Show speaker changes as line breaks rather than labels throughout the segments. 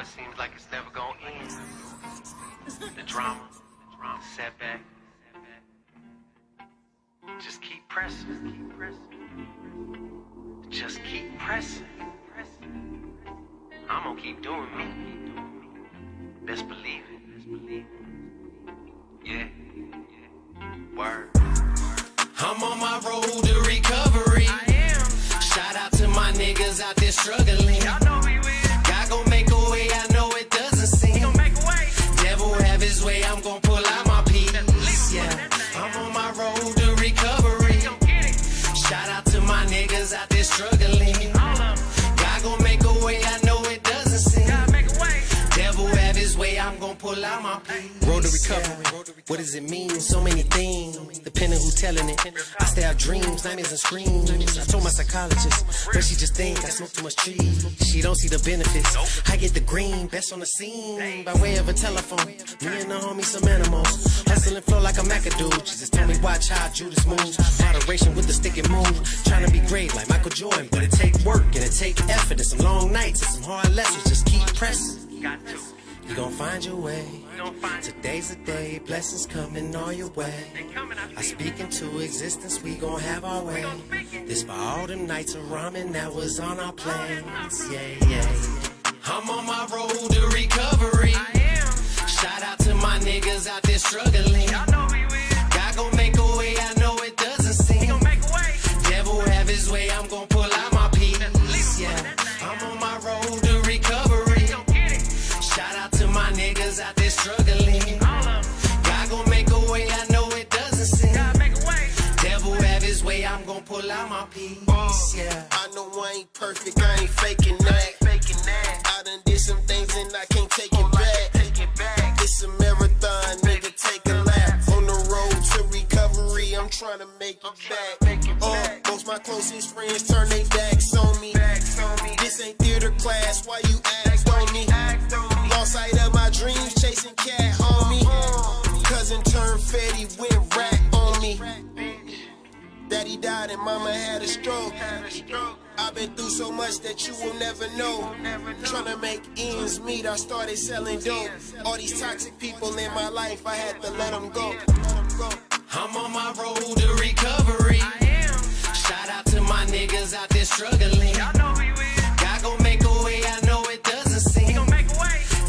it seems like it's never gonna end. The drama, the setback. Just keep pressing. Just keep pressing. I'm gonna keep doing me. Best believe it. Yeah. Word. I'm on my road to recovery. I am. Shout out to my niggas out there struggling. Y'all know we will. God gon' make a way, I know it doesn't seem. He gon' make a way. Devil have his way, I'm gon' pull out my piece. Yeah. I'm on my road to recovery. Shout out to my niggas out there struggling. God gon' make a way, I know it doesn't seem. Devil have his way, I'm gon' pull out my piece. Road to recovery. What does it mean? So many things, depending who's telling it. I stay out dreams, nightmares and screams. I told my psychologist, but she just think I smoke too much trees. She don't see the benefits. I get the green, best on the scene, by way of a telephone. Me and the homies, some animals. Hustle and flow like a McAdoo. She just told me watch how Judas moves. Moderation with the stick and move. Trying to be great like Michael Jordan, but it take work and it take effort. And some long nights and some hard lessons. Just keep pressing. Got to. You gon' find your way. Today's the day, blessings coming all your way. I speak into existence, we gon' have our way. This for all them nights of ramen that was on our planes. Yeah. I'm on my road to recovery. Shout out to my niggas out there struggling. God gon' make a way, I know it doesn't seem. Devil have his way, I'm gon' pull out my piece. Yeah, I'm on my road to recovery. Shout out to my niggas out there struggling. God gon' make a way, I know it doesn't seem. Devil have his way, I'm gon' pull out my piece. Yeah,
I know I ain't perfect, I ain't faking that. I done did some things and I can't take it back. It's a marathon, nigga, take a lap. On the road to recovery, I'm trying to make it back. Most my closest friends turn their backs on me. This ain't theater class, why you act on me? Lost sight of my dreams, chasing cat, homie. Cousin turned fatty, went rat on me. Daddy died and mama had a stroke. I've been through so much that you will never know. Tryna make ends meet, I started selling dope. All these toxic people in my life, I had to let them go.
I'm on my road to recovery. Shout out to my niggas out there struggling. God gon' make a way, I know it doesn't seem.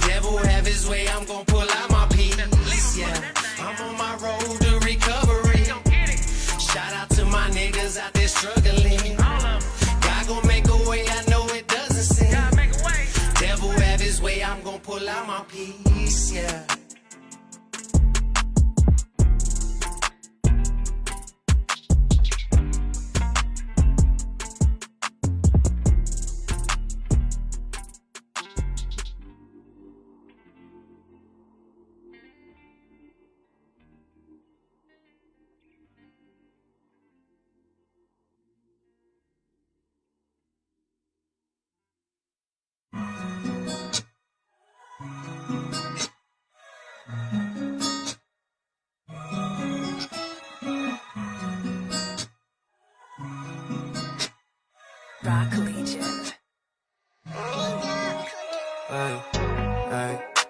Devil have his way, I'm gon' pull out my piece. Yeah, I'm on my road to recovery. Shout out to my niggas out there struggling. God gon' make a way, I know it doesn't seem. Devil have his way, I'm gon' pull out my piece. Yeah.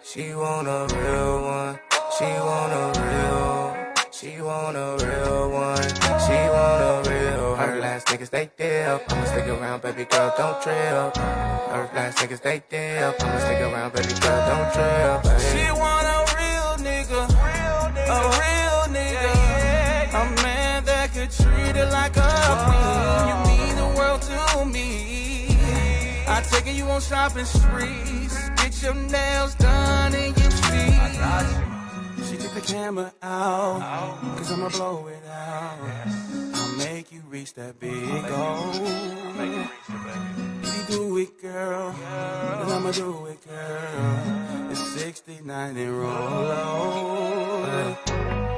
She want a real one. She want a real. She want a real one. She want a real. Her last niggas they dip. I'ma stick around, baby girl, don't trip. Her last niggas they dip. I'ma stick around, baby girl, don't trip. She want a real nigga. A real nigga. A man that could treat her like a queen. You mean the world to me. I take you on shopping sprees. Get your nails done and you see. She took the camera out, cause I'ma blow it out. I'll make you reach that big goal. If you do it, girl, then I'ma do it, girl. It's 69 and roll low.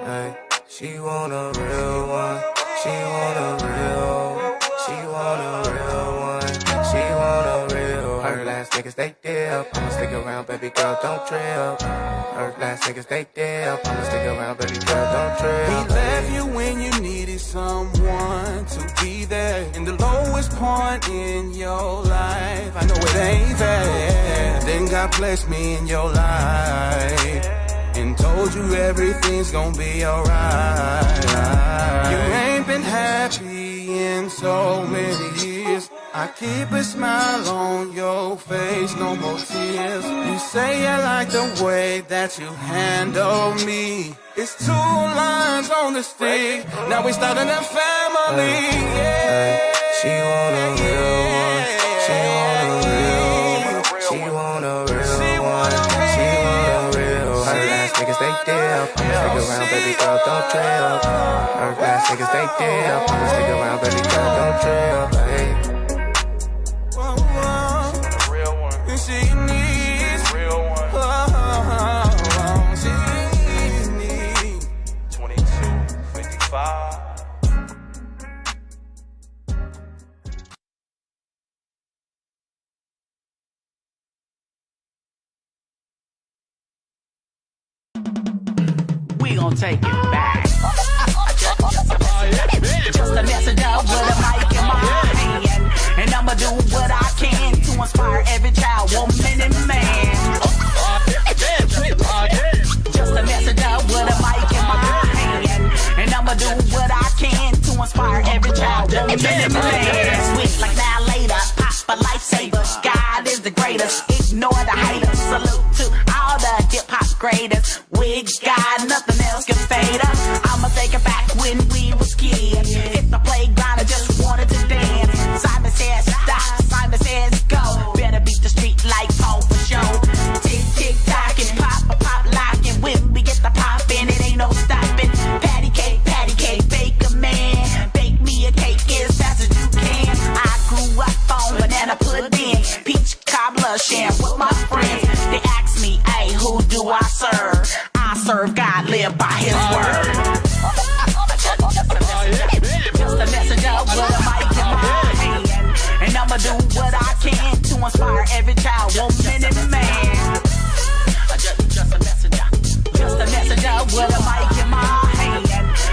Hey, she want a real one. She want a real. She want a real one. She want a real. Her last niggas they dip. I'ma stick around, baby girl, don't trip. Her last niggas they dip. I'ma stick around, baby girl, don't trip. He left you when you needed someone to be there in the lowest point in your life. I know it ain't fair. Then God blessed me in your life and told you everything's gonna be alright. You ain't been happy in so many years. I keep a smile on your face, no more tears. You say you like the way that you handle me. It's 2 lines on the stick. Now we starting a family. Yeah. She want a real one. She want a real one. She want a real one. She want a real one. Her last niggas they dip. I'ma stick around, baby girl, don't trip. Her last niggas they dip. I'ma stick around, baby girl, don't trip. Hey. She needs real one. She needs
2255.
We gon' take it back. Just a messenger with a mic in my hand, and I'ma do what I can to inspire every child, woman, and man. Just a messenger with a mic in my hand, and I'ma do what I can to inspire every child, woman, and man. Sweet like now later, pop a lifesaver. God is the greatest. Ignore the haters. Salute to all the hip hop greatest. We got nothing else can fade us. I'ma take it back when we was kids. Hit the playground and just wanted to dance. Simon says stop, Simon says go. Better beat the street like Paul for show. Tick, tick, tock and pop, locking. When we get the pop in, it ain't no stopping. Patty cake, bake a man. Bake me a cake as fast as you can. I grew up on banana pudding, peach cobbler, sharing with my friends. They ask me, hey, who do I serve? I serve God, live by his word. Just a messenger with a mic in my hand, and I'ma do what I can to inspire every child, woman, and man. Just a messenger with a mic in my hand,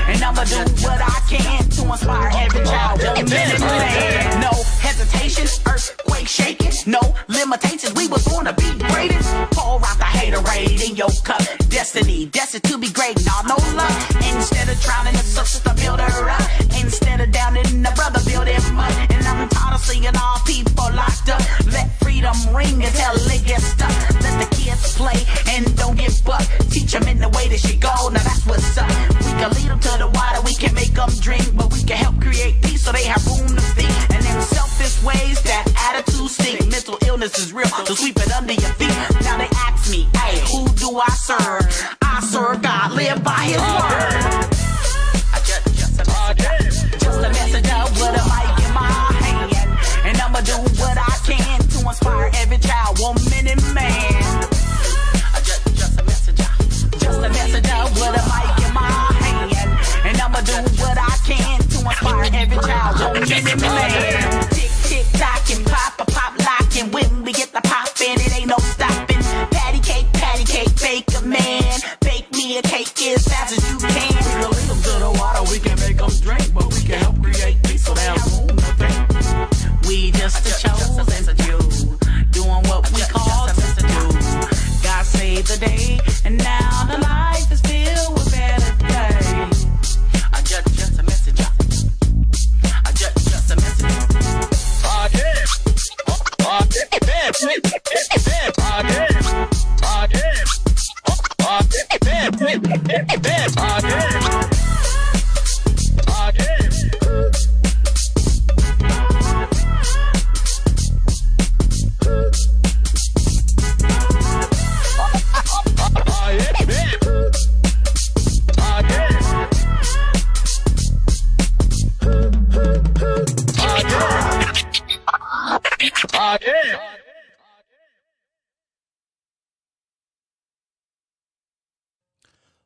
and I'ma do what I can to inspire every child, woman, and man. No hesitation, earthquake shaking, no limitations. We was born to be greatest. Pour out the haterade in your cup. Destiny, destined to be great, nah, no luck. Instead of drowning the sister, build her up. Instead of downing the brother, build him up. And I'm tired of seeing all people locked up. Let freedom ring until it gets stuck. Let the kids play and don't get bucked. Teach them in the way that she go, now that's what's up. We can lead them to the water, we can make them drink, but we can help create peace so they have room to think. And them selfish ways, that attitude stink. Mental illness is real, so sweep it under your feet. Now they ask me, hey, who do I serve? I serve God, live by his word. Just a messenger with a mic in my hand, and I'ma do what I can to inspire every child, woman, and man. Just a messenger with a mic in my hand, and I'ma do what I can to inspire every child, woman, and man. Tick, tick, tock and pop, locking. When we get the pop in, it ain't no stopping. Patty cake, bake a man. Bake me a cake as fast as you can. We can lead them to the water, we can make them drink, but we can help create peace so they have room to think. We just the chosen few, doing what we call to do. God saved the day, and now the life is filled with better days. Just a messenger. Just a messenger.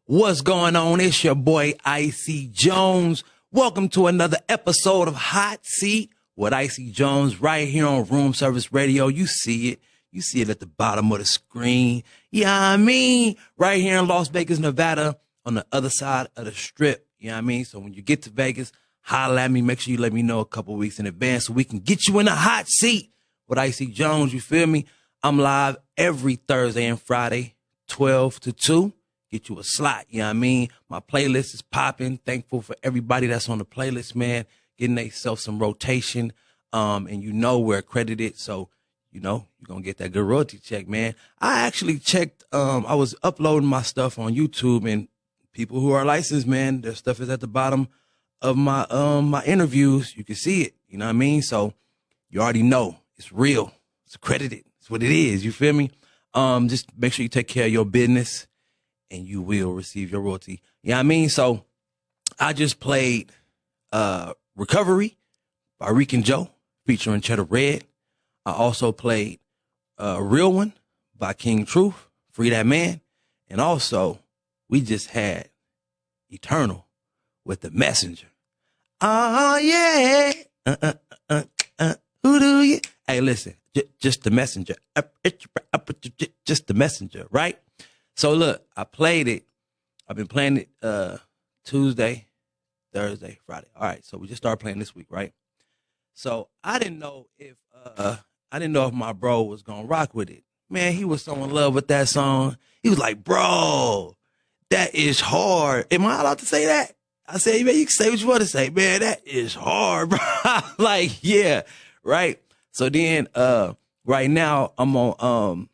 What's going on? It's your boy IC Jonez. Welcome to another episode of Hot Seat with IC Jonez right here on Room Service Radio. You see it. You see it at the bottom of the screen. Yeah, I mean, right here in Las Vegas, Nevada, on the other side of the strip. You know what I mean? So when you get to Vegas, holla at me. Make sure you let me know a couple weeks in advance so we can get you in a hot seat with IC Jonez. You feel me? I'm live every Thursday and Friday, 12 to 2. Get you a slot, you know what I mean? My playlist is popping. Thankful for everybody that's on the playlist, man, getting themselves some rotation. And you know we're accredited, so you know you're gonna get that good royalty check, man. I actually checked, I was uploading my stuff on YouTube, and people who are licensed, man, their stuff is at the bottom of my my interviews. You can see it, you know what I mean? So you already know it's real, it's accredited, it's what it is, you feel me? Just make sure you take care of your business and you will receive your royalty. You know what I mean? So I just played Recovery by Reek and Joe featuring Cheddar Red. I also played Real One by King Truth, Free That Man. And also we just had Eturnul with The Messenger. Oh, yeah. Who do you? Hey, listen, just The Messenger. Just The Messenger, right? So, look, I played it. I've been playing it Tuesday, Thursday, Friday. All right, so we just started playing this week, right? So I didn't know if my bro was going to rock with it. Man, he was so in love with that song. He was like, bro, that is hard. Am I allowed to say that? I said, man, you can say what you want to say. Man, that is hard, bro. Like, yeah, right? So then right now I'm on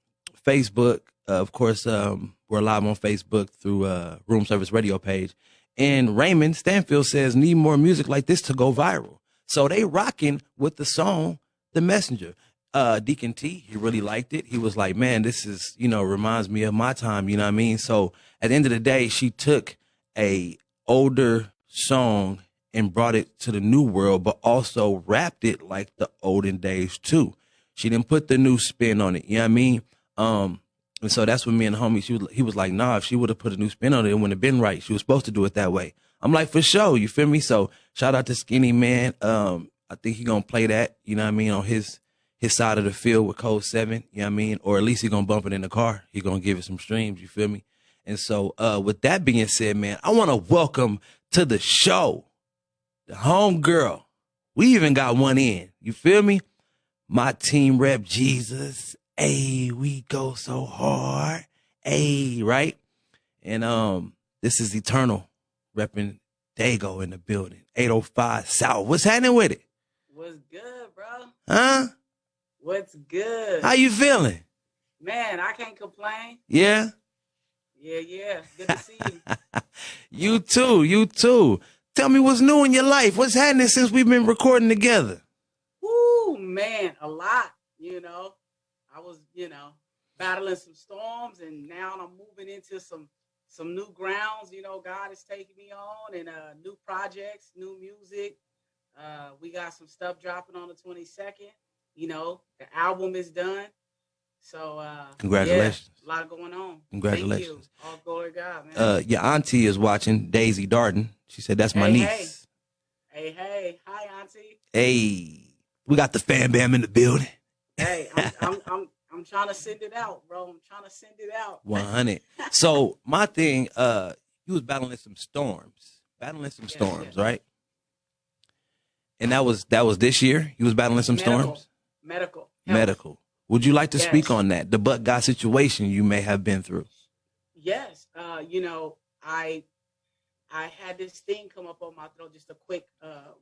Facebook. Of course, we're live on Facebook through Room Service Radio page. And Raymond Stanfield says, need more music like this to go viral. So they rocking with the song, The Messenger. Deacon T, he really liked it. He was like, man, this is, reminds me of my time, you know what I mean? So at the end of the day, she took a older song and brought it to the new world, but also rapped it like the olden days too. She didn't put the new spin on it, you know what I mean? And so that's when me and the homie, he was like, nah, if she would have put a new spin on it, it wouldn't have been right. She was supposed to do it that way. I'm like, for sure, you feel me? So shout out to Skinny Man. I think he gonna play that, you know what I mean, on his side of the field with Code 7, you know what I mean? Or at least he gonna bump it in the car. He gonna give it some streams, you feel me? And so with that being said, man, I want to welcome to the show the home girl. We even got one in, you feel me? My team rep, Jesus. Hey, we go so hard. Hey, right? And this is Eturnul, repping Dago in the building. 805 South. What's happening with it?
What's good, bro?
Huh?
What's good?
How you feeling?
Man, I can't complain.
Yeah?
Yeah. Good to see you.
You too. Tell me what's new in your life. What's happening since we've been recording together?
Woo, man, a lot, I was, battling some storms, and now I'm moving into some new grounds. God is taking me on, and new projects, new music. We got some stuff dropping on the 22nd. The album is done. So
congratulations.
Yeah, a lot going on.
Congratulations.
Thank you. All glory to God, man.
Your auntie is watching, Daisy Darden. She said that's my niece.
Hey. Hi, auntie.
Hey. We got the fam bam in the building.
Hey, I'm trying to send it out, bro. I'm trying to send it out.
100. So my thing, you was battling some storms, right? And that was this year. You was battling some storms. Medical. Would you like to speak on that? The but God situation you may have been through.
Yes. I had this thing come up on my throat. Just a quick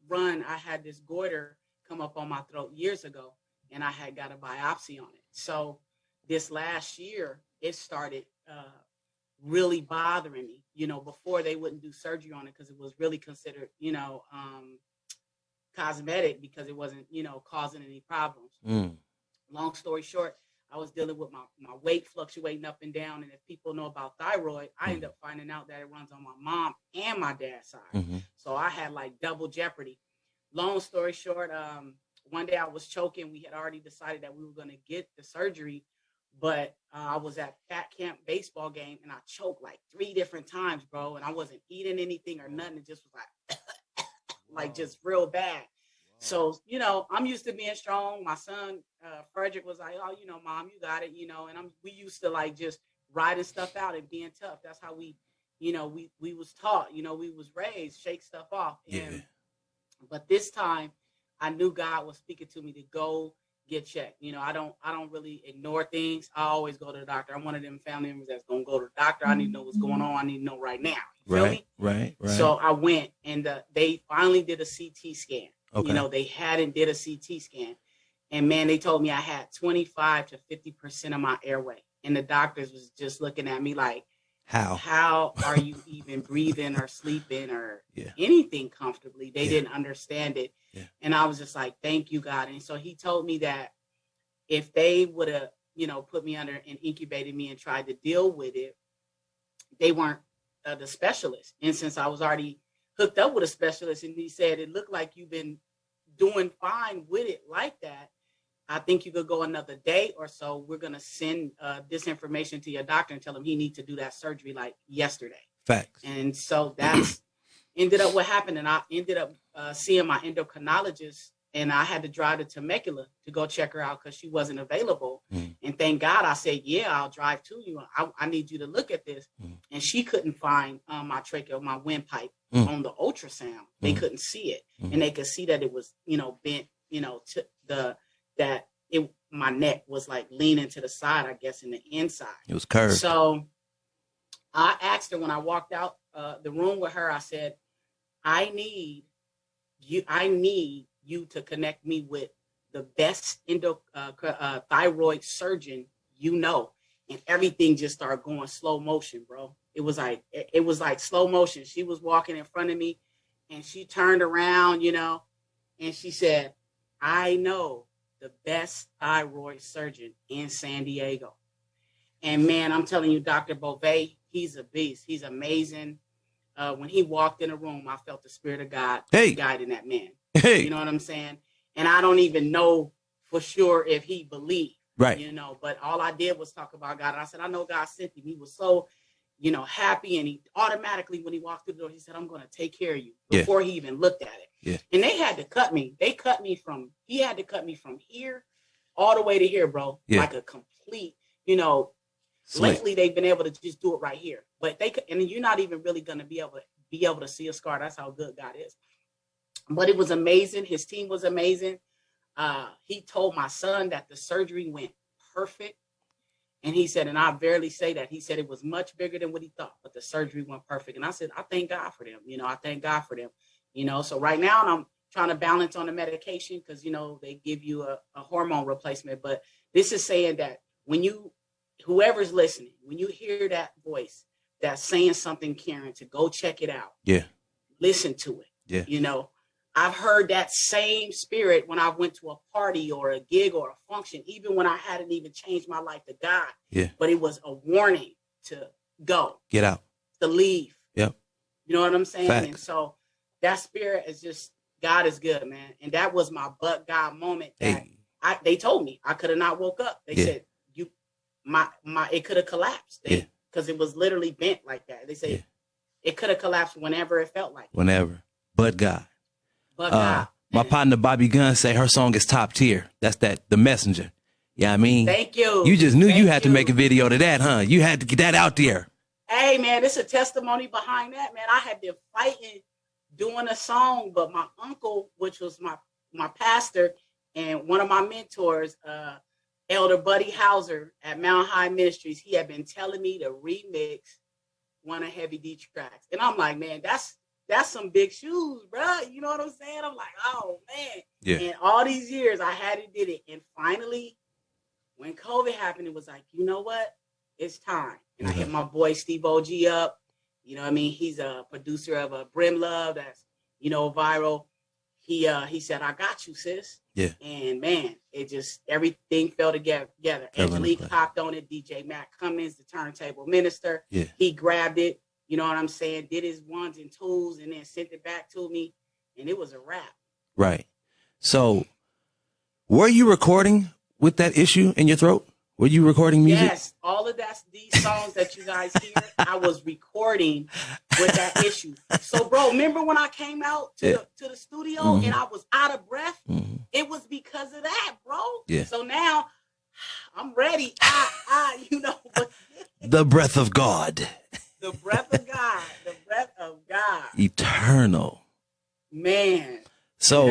run. I had this goiter come up on my throat years ago, and I had got a biopsy on it. So this last year, it started really bothering me. Before they wouldn't do surgery on it because it was really considered, cosmetic because it wasn't, causing any problems. Long story short, I was dealing with my weight fluctuating up and down. And if people know about thyroid, I ended up finding out that it runs on my mom and my dad's side. So I had like double jeopardy. Long story short, one day I was choking. We had already decided that we were going to get the surgery, but I was at Fat Camp baseball game and I choked like 3 different times, bro. And I wasn't eating anything or nothing. It just was like, just real bad. So, I'm used to being strong. My son, Frederick, was like, oh, mom, you got it, and we used to like just riding stuff out and being tough. That's how we was taught, we was raised, shake stuff off. But this time I knew God was speaking to me to go get checked. You know, I don't really ignore things. I always go to the doctor. I'm one of them family members that's gonna go to the doctor. I need to know what's going on. I need to know right now. You feel me?
Right.
So I went, and they finally did a CT scan.
Okay.
You know, they hadn't did a CT scan, and man, they told me I had 25 to 50% of my airway, and the doctors was just looking at me like, how are you even breathing or sleeping or anything comfortably? They didn't understand it. Yeah. And I was just like, thank you, God. And so he told me that if they would have, you know, put me under and incubated me and tried to deal with it, they weren't the specialist. And since I was already hooked up with a specialist, and he said, it looked like you've been doing fine with it like that, I think you could go another day or so. We're going to send this information to your doctor and tell him he needs to do that surgery like yesterday.
Facts.
And so that's ended up what happened. And I ended up seeing my endocrinologist, and I had to drive to Temecula to go check her out because she wasn't available. And thank God I said, yeah, I'll drive to you. I need you to look at this. And she couldn't find my trachea, my windpipe on the ultrasound. They couldn't see it. And they could see that it was, you know, bent, you know, to my neck was like leaning to the side, I guess, in the inside. It was curved. So I asked her when I walked out the room with her, I said, I need you to connect me with the best thyroid surgeon you know. And everything just started going slow motion, bro. It was like slow motion. She was walking in front of me, and she turned around, you know, and she said, I know the best thyroid surgeon in San Diego. And man, I'm telling you, Dr. Beauvais, he's a beast. He's amazing. When he walked in the room, I felt the spirit of God guiding that man. You know what I'm saying? And I don't even know for sure if he believed, right? You know, but all I did was talk about God. And I said, I know God sent him. He was so, you know, happy. And he automatically, when he walked through the door, he said, I'm going to take care of you before he even looked at it. Yeah. And they had to cut me. He had to cut me from here all the way to here, bro. Yeah. Like a complete, you know, lately they've been able to just do it right here. But they could, and you're not even really going to be able to see a scar. That's how good God is. But it was amazing. His team was amazing. He told my son that the surgery went perfect. And he said, and I barely say that, he said it was much bigger than what he thought, but the surgery went perfect. And I said, I thank God for them. You know, I thank God for them. You know, so right now I'm trying to balance on the medication because, you know, they give you a hormone replacement. But this is saying that whoever's listening, when you hear that voice that's saying something, Karen, to go check it out. Yeah. Listen to it. Yeah. You know, I've heard that same spirit when I went to a party or a gig or a function, even when I hadn't even changed my life to God. Yeah. But it was a warning to go. Get out. To leave. Yep. You know what I'm saying? Facts. And so that spirit is just, God is good, man. And that was my but God moment that they told me I could have not woke up. They said, it could have collapsed. Because it was literally bent like that. They said it could have collapsed whenever it felt like. Whenever. But God. But God. My partner Bobby Gunn say her song is top tier. That's The Messenger. Yeah, I mean. Thank you. You just knew you had to make a video to that, huh? You had to get that out there. Hey, man, it's a testimony behind that, man. I had been fighting doing a song, but my uncle, which was my pastor and one of my mentors, Elder Buddy Hauser at Mount High Ministries, he had been telling me to remix one of Heavy D tracks. And I'm like, man, that's some big shoes, bro. You know what I'm saying? I'm like, oh, man. Yeah. And all these years I hadn't did it. And finally, when COVID happened, it was like, you know what? It's time. And I hit my boy Steve OG up. You know what I mean? He's a producer of Brim Love that's, you know, viral. He said, I got you, sis. Yeah. And man, it just, everything fell together. Angelique hopped on it. DJ Matt Cummins, the turntable minister. Yeah. He grabbed it. You know what I'm saying? Did his ones and twos and then sent it back to me. And it was a wrap. Right. So were you recording with that issue in your throat? Were you recording music? Yes. All of these songs that you guys hear, I was recording with that issue. So, bro, remember when I came out to the studio and I was out of breath? Mm-hmm. It was because of that, bro. Yeah. So now I'm ready. You know. The breath of God. The breath of God. The breath of God. Eternal. Man. So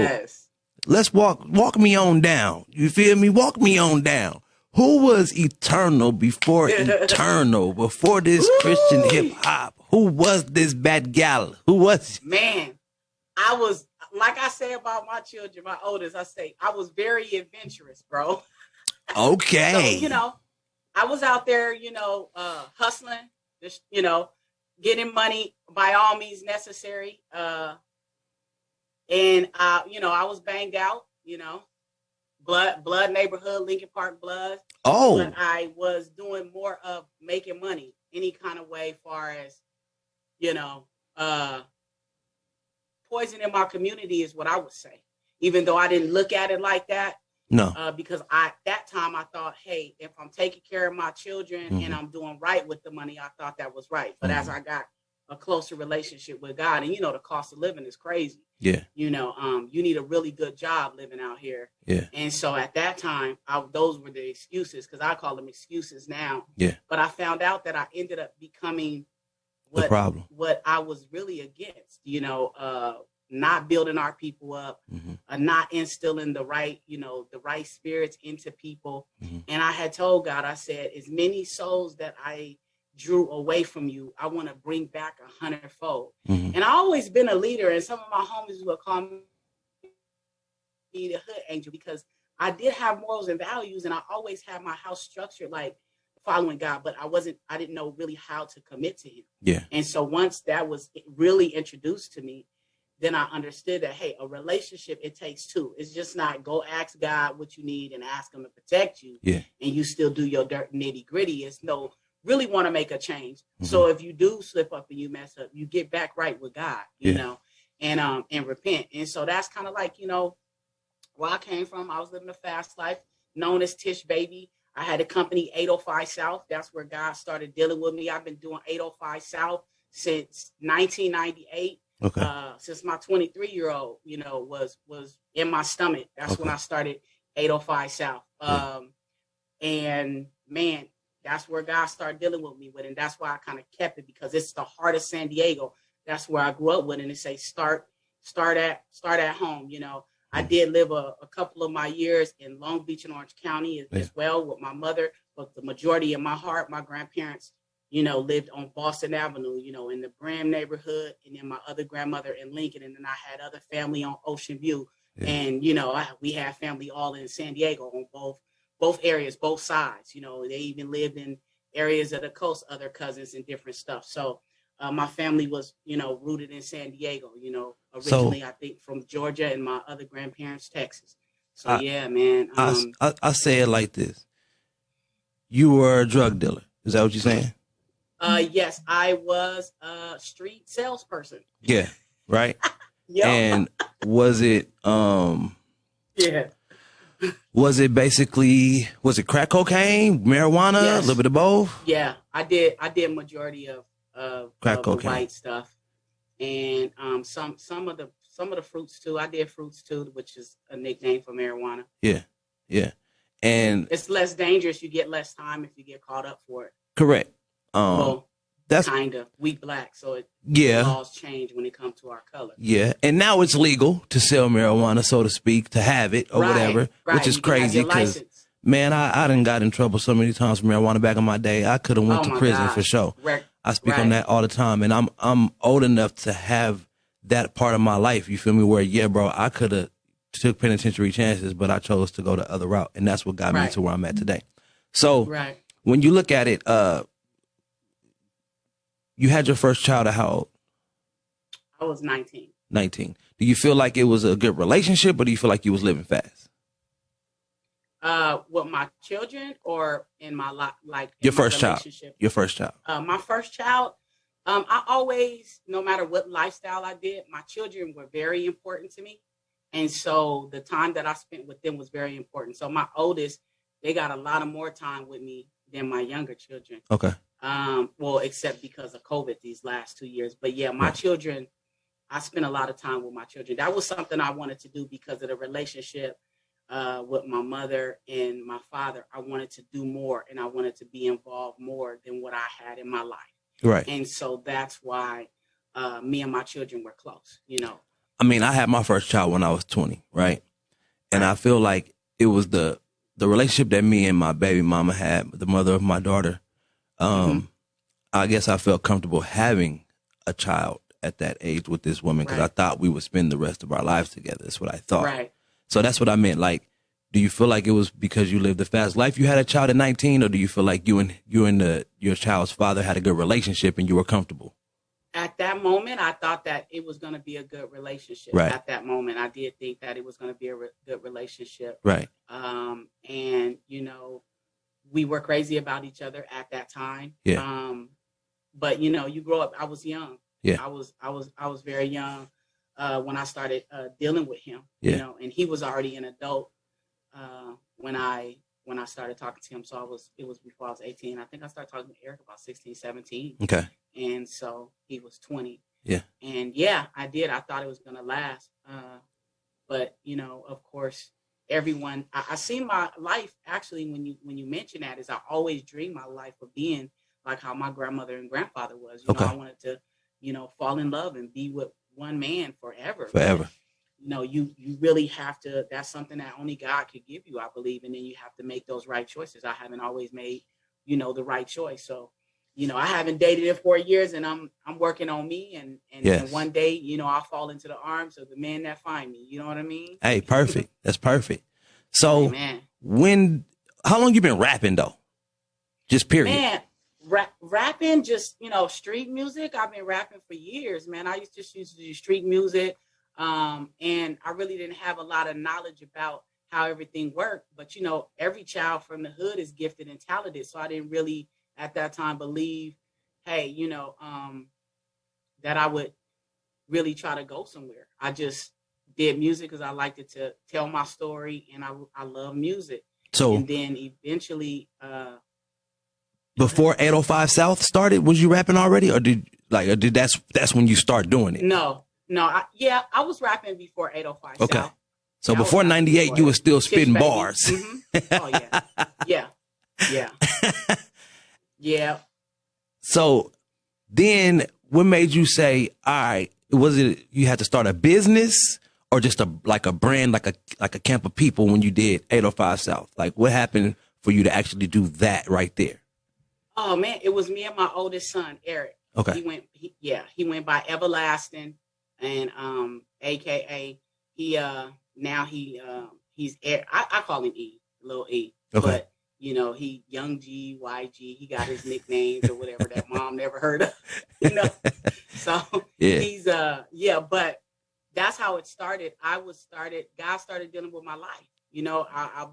let's walk me on down. You feel me? Walk me on down. Who was Eturnul before Eturnul, before this Christian hip hop? Who was this bad gal? Who was?
Man, I was, like I say about my children, my oldest, I say, I was very adventurous, bro.
Okay.
So, I was out there, hustling, just, getting money by all means necessary. And, I was banged out, blood neighborhood, Lincoln Park blood.
Oh.
But I was doing more of making money any kind of way, far as, poisoning my community is what I would say. Even though I didn't look at it like that.
No.
Because that time I thought, hey, if I'm taking care of my children and I'm doing right with the money, I thought that was right. But as I got a closer relationship with God, and the cost of living is crazy.
Yeah.
You need a really good job living out here.
Yeah.
And so at that time, those were the excuses, because I call them excuses now.
Yeah.
But I found out that I ended up becoming
the problem.
What I was really against, not building our people up, not instilling the right spirits into people. And I had told God, I said, as many souls that I drew away from you, I want to bring back 100-fold. And I always been a leader, and some of my homies would call me the hood angel, because I did have morals and values, and I always had my house structured like following God, but I didn't know really how to commit to him.
Yeah.
And so once that was really introduced to me, then I understood that, hey, a relationship, it takes two. It's just not go ask God what you need and ask him to protect you.
Yeah. And
you still do your dirt nitty gritty. It's no, really want to make a change. So if you do slip up and you mess up, you get back right with God, you know, and repent. And so that's kind of like, where I came from. I was living a fast life, known as Tish Baby. I had a company, 805 South. That's where God started dealing with me. I've been doing 805 South since 1998.
Okay.
Since my 23-year-old, was in my stomach. That's when I started 805 South. And man, that's where God started dealing with me with, and that's why I kind of kept it, because it's the heart of San Diego. That's where I grew up with, and it say start at home. I did live a couple of my years in Long Beach and Orange County as well with my mother, but the majority of my heart, my grandparents, lived on Boston Avenue, in the Bram neighborhood, and then my other grandmother in Lincoln, and then I had other family on Ocean View, and we had family all in San Diego on both areas, both sides. They even lived in areas of the coast, other cousins and different stuff. So my family was, rooted in San Diego, originally, I think from Georgia, and my other grandparents, Texas. So man.
I say it like this. You were a drug dealer. Is that what you're saying?
Yes, I was a street salesperson.
Yeah. Right.
Yeah.
And was it, was it crack cocaine, marijuana, a little bit of both?
Yeah, I did majority of
crack
the
cocaine,
white stuff, and some of the fruits too. I did fruits too, which is a nickname for marijuana.
Yeah, yeah, and
it's less dangerous. You get less time if you get caught up for it.
Correct.
That's kind of we black, so laws change when it comes to our color. Yeah,
and now it's legal to sell marijuana, so to speak, to have it or whatever, which is crazy because man, I done got in trouble so many times for marijuana back in my day. I could have went to prison for sure. I speak on that all the time, and I'm old enough to have that part of my life. You feel me? Where bro, I could have took penitentiary chances, but I chose to go the other route, and that's what got me to where I'm at today. So when you look at it, you had your first child at how old?
I was 19.
19. Do you feel like it was a good relationship, or do you feel like you was living fast?
With my children, or in my like
your first child? Your first child.
My first child. I always, no matter what lifestyle I did, my children were very important to me, and so the time that I spent with them was very important. So my oldest, they got a lot of more time with me than my younger children.
Okay.
Well, except because of COVID these last 2 years. But yeah, my children, I spent a lot of time with my children. That was something I wanted to do because of the relationship with my mother and my father. I wanted to do more, and I wanted to be involved more than what I had in my life.
Right.
And so that's why me and my children were close,
I mean, I had my first child when I was 20, right? And I feel like it was the relationship that me and my baby mama had, the mother of my daughter. I guess I felt comfortable having a child at that age with this woman because I thought we would spend the rest of our lives together. That's what I thought.
Right.
So that's what I meant. Like, do you feel like it was because you lived a fast life you had a child at 19, or do you feel like you and your child's father had a good relationship and you were comfortable?
At that moment, I thought that it was going to be a good relationship.
Right.
At that moment, I did think that it was going to be a good relationship.
Right.
And, you know, we were crazy about each other at that time.
Yeah.
But, you know, you grow up. I was young.
Yeah.
I was very young when I started dealing with him.
Yeah.
You know, and he was already an adult when I started talking to him. So it was before I was 18. I think I started talking to Eric about 16, 17.
Okay.
And so he was 20.
Yeah.
And yeah, I did. I thought it was going to last. But, you know, of course, everyone, I see my life actually when you mention that is I always dreamed my life of being like how my grandmother and grandfather was. You know, I wanted to, you know, fall in love and be with one man forever.
Forever.
But, you know, you really have to, that's something that only God could give you, I believe. And then you have to make those right choices. I haven't always made, you know, the right choice. So, you know, I haven't dated in 4 years and I'm working on me and one day, you know, I'll fall into the arms of the man that find me. You know what I mean?
Hey, perfect. That's perfect. So how long you been rapping though? Just period.
Man, rapping, just, you know, street music. I've been rapping for years, man. I used to do street music. And I really didn't have a lot of knowledge about how everything worked. But, you know, every child from the hood is gifted and talented. So I didn't really at that time believe, hey, you know, that I would really try to go somewhere. I just did music because I liked it to tell my story and I love music. So, and then eventually,
before 805 South started, was you rapping already, or did that's when you start doing it?
No, I was rapping before 805
okay.
South.
So before 98, you were still spitting bars.
Mm-hmm. Oh yeah. Yeah.
So then, what made you say, all right? Was it you had to start a business or just a brand, like a camp of people when you did 805 South? Like, what happened for you to actually do that right there?
Oh man, it was me and my oldest son, Eric.
Okay.
He went by Everlasting, and AKA he's I call him E, Lil E.
Okay.
But you know, he Young G, YG, he got his nicknames or whatever that mom never heard of. You know. So he's but that's how it started. God started dealing with my life. You know, I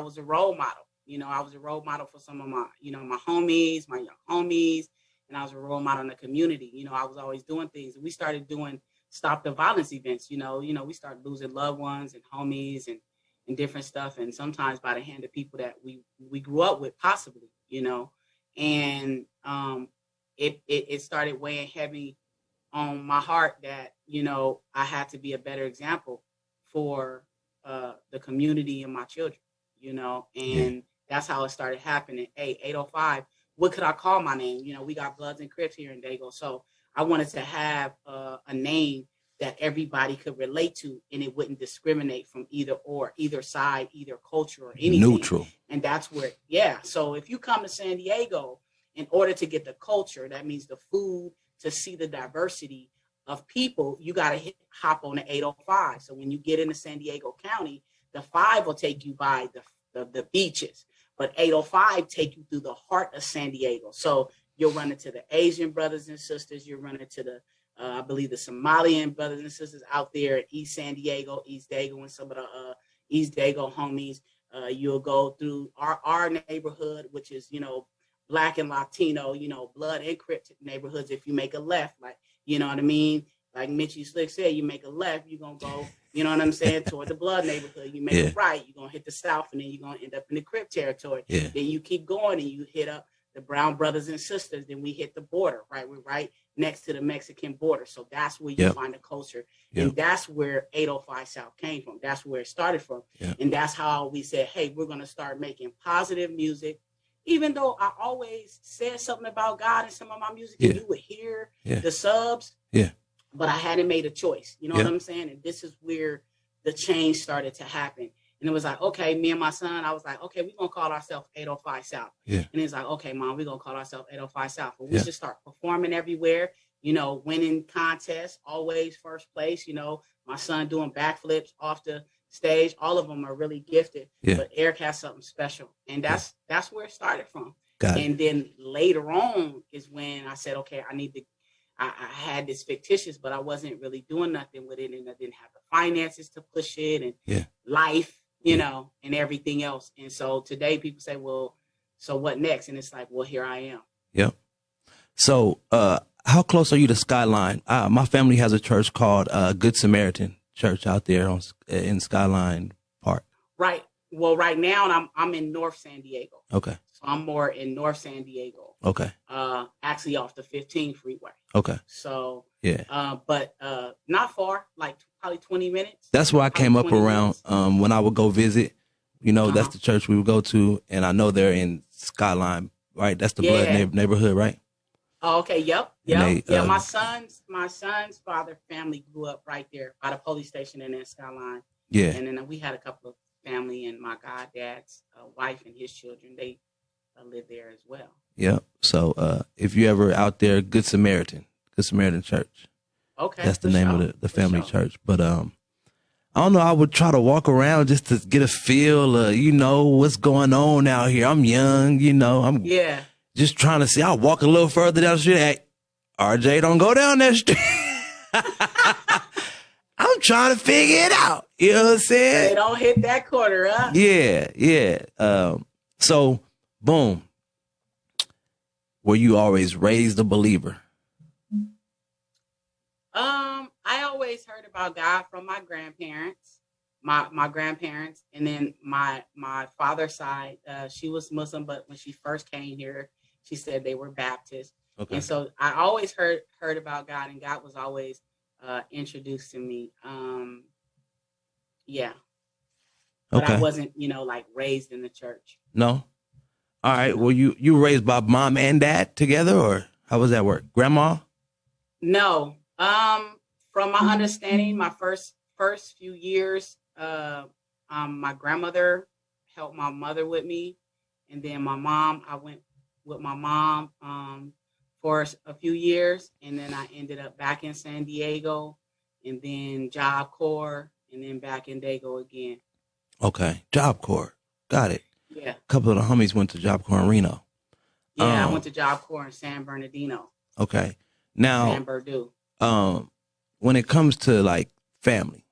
was a role model. You know, I was a role model for some of my, you know, my homies, my young homies, and I was a role model in the community. You know, I was always doing things. We started doing Stop the Violence events. You know, we started losing loved ones and homies and different stuff. And sometimes by the hand of people that we grew up with, possibly, you know, and it started weighing heavy on my heart that, you know, I had to be a better example for the community and my children, you know, and that's how it started happening. Hey, 805, what could I call my name? You know, we got Bloods and Crips here in Dago. So I wanted to have a name that everybody could relate to, and it wouldn't discriminate from either side, either culture or anything.
Neutral.
And that's where, so if you come to San Diego, in order to get the culture, that means the food, to see the diversity of people, you got to hop on the 805. So when you get into San Diego County, the 5 will take you by the beaches, but 805 take you through the heart of San Diego. So you'll run into the Asian brothers and sisters. You'll run into the, I believe, the Somalian brothers and sisters out there at East San Diego, East Dago, and some of the East Dago homies. You'll go through our neighborhood, which is, you know, Black and Latino, you know, Blood and Crip neighborhoods. If you make a left, like, you know what I mean? Like Mitchie Slick said, you make a left, you're going to go, you know what I'm saying, toward the Blood neighborhood. You make a right, you're going to hit the South, and then you're going to end up in the Crip territory. Yeah. Then you keep going and you hit up the Brown brothers and sisters. Then we hit the border, right? We're right next to the Mexican border. So that's where you find the culture. And that's where 805 South came from. That's where it started from. And that's how we said, hey, we're going to start making positive music. Even though I always said something about God in some of my music, and you would hear the subs, but I hadn't made a choice. You know what I'm saying? And this is where the change started to happen. And it was like, okay, me and my son, I was like, okay, we're going to call ourselves 805 South.
Yeah.
And it's like, okay, Mom, we're going to call ourselves 805 South. But we should start performing everywhere, winning contests, always first place. My son doing backflips off the stage. All of them are really gifted. Yeah. But Eric has something special. And that's where it started from. And then later on is when I said, okay, I had this fictitious, but I wasn't really doing nothing with it. And I didn't have the finances to push it and life, and everything else. And so today people say, well, so what next? And it's like, well, here I am.
Yep. So how close are you to Skyline? My family has a church called Good Samaritan Church out there in Skyline Park.
Right. Well, right now I'm in North San Diego.
Okay.
So I'm more in North San Diego.
Okay.
Actually off the 15 freeway.
Okay.
So
yeah.
But not far, like probably 20 minutes.
That's where I came up around when I would go visit. That's the church we would go to, and I know they're in Skyline, right? That's the Blood neighborhood, right?
Oh, okay. Yep. My son's father family grew up right there by the police station and in Skyline.
Yeah.
And then we had a couple of family, and my goddad's wife and his children, they live there as well.
Yeah. So if you ever out there, Good Samaritan Church.
Okay.
That's the name of the family church. But I don't know. I would try to walk around just to get a feel of, what's going on out here. I'm young, I'm just trying to see. I'll walk a little further down the street. Hey, RJ, don't go down that street. I'm trying to figure it out. You know what I'm saying?
They don't hit that corner, huh?
Yeah. So, boom. Were you always raised a believer?
I always heard about God from my grandparents, my grandparents, and then my father's side. She was Muslim, but when she first came here, she said they were Baptist. Okay. And so I always heard about God, and God was always introduced to me. But I wasn't, like raised in the church.
No. All right. Well, you raised by mom and dad together, or how was that work? Grandma?
No. From my understanding, my first few years, my grandmother helped my mother with me, and then my mom, I went with my mom for a few years, and then I ended up back in San Diego, and then Job Corps, and then back in Dago again.
Okay, Job Corps, got it.
Yeah,
a couple of the homies went to Job Corps in Reno.
Yeah, I went to Job Corps in San Bernardino.
Okay, now
San Berdue.
When it comes to like family,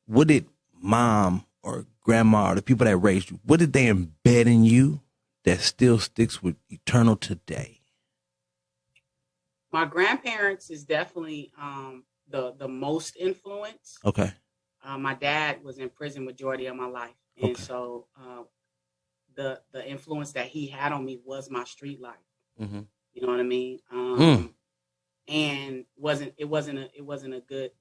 what did mom or grandma or the people that raised you, what did they embed in you that still sticks with Eternul today?
My grandparents is definitely the most influence.
Okay.
My dad was in prison majority of my life, and so the influence that he had on me was my street life. Mm-hmm. You know what I mean? And it wasn't a good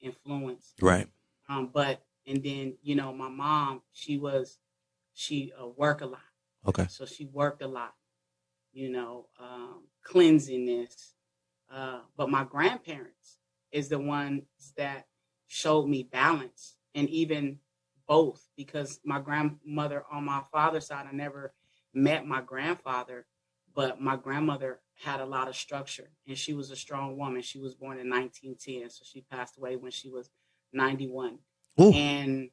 influence.
Right.
But and then my mom, she worked a lot.
Okay.
So she worked a lot. Cleansiness. But my grandparents is the ones that showed me balance, and even both, because my grandmother on my father's side, I never met my grandfather, but my grandmother had a lot of structure, and she was a strong woman. She was born in 1910, so she passed away when she was 91. Ooh. And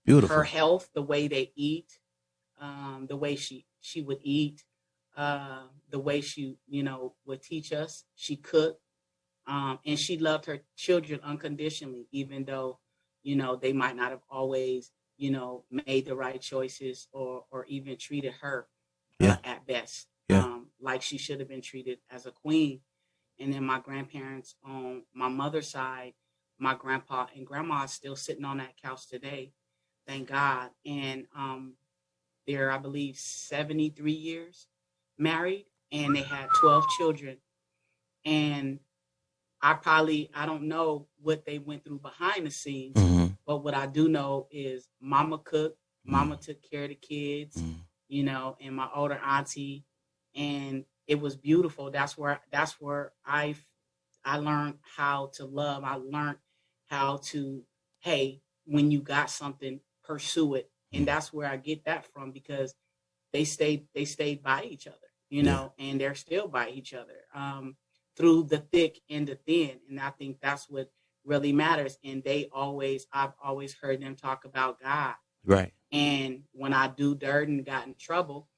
beautiful. Her health, the way they eat, the way she would eat, the way she, would teach us. She cooked, and she loved her children unconditionally, even though, they might not have always, made the right choices or even treated her at best. Like she should have been treated as a queen. And then my grandparents on my mother's side, my grandpa and grandma are still sitting on that couch today, thank God. And they're, I believe, 73 years married, and they had 12 children. And I don't know what they went through behind the scenes, mm-hmm. but what I do know is mama cooked, mama took care of the kids, and my older auntie, and it was beautiful. That's where I learned how to love. I learned how to, hey, when you got something, pursue it. And that's where I get that from, because they stayed by each other, you know, and they're still by each other through the thick and the thin. And I think that's what really matters. And I've always heard them talk about God.
Right.
And when I do dirt and got in trouble,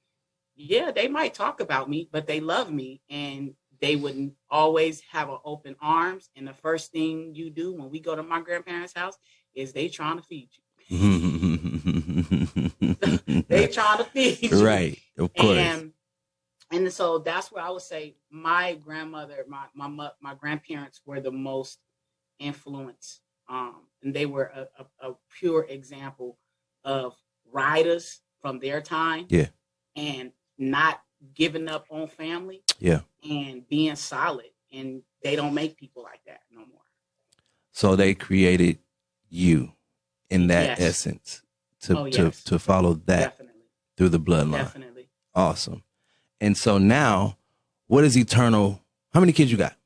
yeah, they might talk about me, but they love me, and they wouldn't always have an open arms. And the first thing you do when we go to my grandparents' house is they trying to feed you. They trying to feed you.
Right. Of course.
And so that's where I would say my grandmother, my grandparents were the most influence. And they were a pure example of riders from their time.
Yeah.
And not giving up on family.
Yeah.
And being solid. And they don't make people like that no more.
So they created you in that essence to follow that through the bloodline.
Definitely.
Awesome. And so now, what is Eturnul? How many kids you got?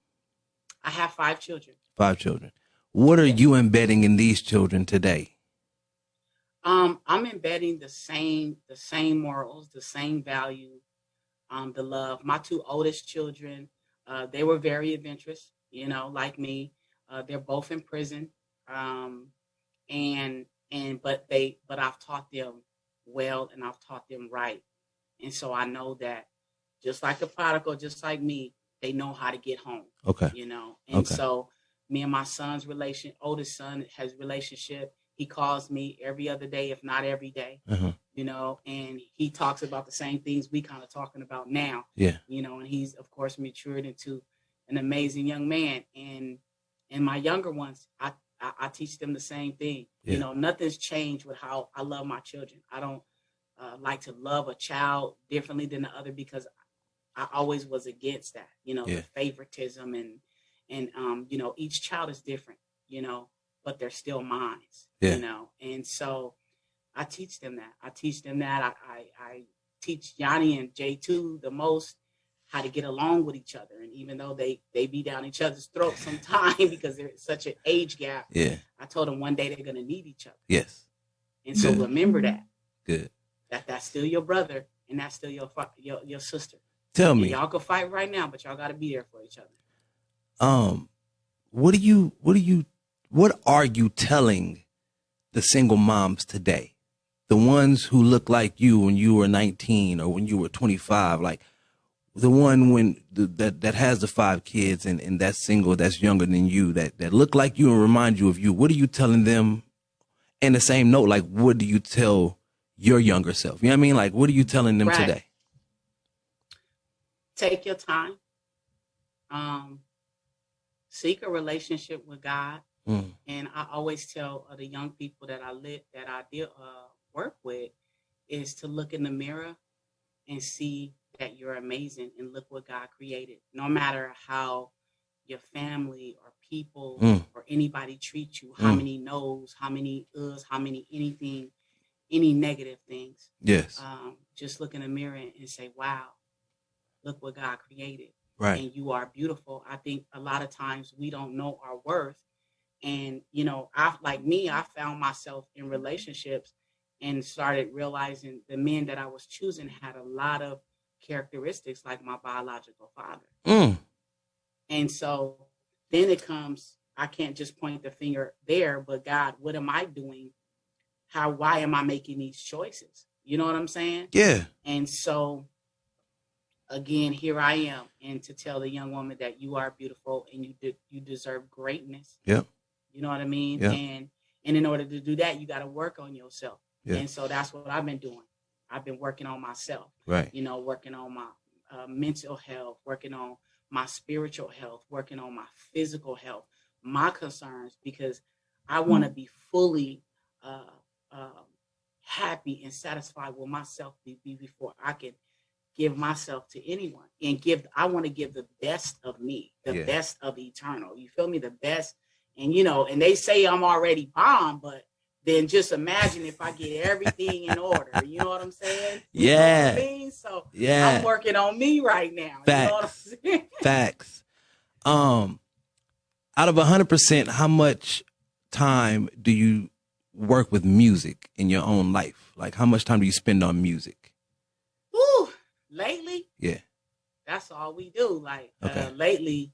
I have 5 children.
5 children. What are you embedding in these children today?
I'm embedding the same morals, the same value, the love. My 2 oldest children, they were very adventurous, you know, like me. They're both in prison. But I've taught them well, and I've taught them right. And so I know that just like the prodigal, just like me, they know how to get home.
Okay.
You know, and so me and my son's oldest son has relationship. He calls me every other day, if not every day, you know, and he talks about the same things we kind of talking about now.
Yeah.
You know, and he's, of course, matured into an amazing young man. And my younger ones, I teach them the same thing. Yeah. You know, nothing's changed with how I love my children. I don't like to love a child differently than the other, because I always was against that, you know, the favoritism and you know, each child is different, you know, but they're still mine, you know. And so I teach them that. I teach Yanni and J2 the most how to get along with each other. And even though they be down each other's throats sometimes because there's such an age gap, I told them one day they're going to need each other.
Yes.
And so remember that.
Good.
That's still your brother, and that's still your sister.
Tell me.
And y'all can fight right now, but y'all got to be there for each other.
What are you telling the single moms today? The ones who look like you when you were 19 or when you were 25, like the one that has the 5 kids and that's single, that's younger than you, that look like you and remind you of you. What are you telling them? And the same note, like, what do you tell your younger self? You know what I mean? Like, what are you telling them today?
Take your time. Seek a relationship with God. And I always tell the young people that I work with is to look in the mirror and see that you're amazing and look what God created. No matter how your family or people or anybody treat you, how many no's, how many how many anything, any negative things.
Yes.
Just look in the mirror and say, wow, look what God created.
Right.
And you are beautiful. I think a lot of times we don't know our worth. And, you know, I found myself in relationships and started realizing the men that I was choosing had a lot of characteristics like my biological father. And so then it comes, I can't just point the finger there, but God, what am I doing? Why am I making these choices? You know what I'm saying?
Yeah.
And so again, here I am, and to tell the young woman that you are beautiful and you deserve greatness.
Yeah.
You know what I mean?
Yeah.
And in order to do that, you got to work on yourself.
Yeah.
And so that's what I've been doing. I've been working on myself.
Right.
You know, working on my mental health, working on my spiritual health, working on my physical health, my concerns, because I want to be fully happy and satisfied with myself before I can give myself to anyone. And I want to give the best of me, the best of Eturnul. You feel me? The best. And, you know, and they say I'm already bomb, but then just imagine if I get everything in order. You know what I'm saying? You know what I mean? So I'm working on me right now.
Facts.
You know what I'm saying?
Facts. Out of 100%, how much time do you work with music in your own life? Like, how much time do you spend on music?
Ooh, lately?
Yeah.
That's all we do. Like,
Okay.
Lately,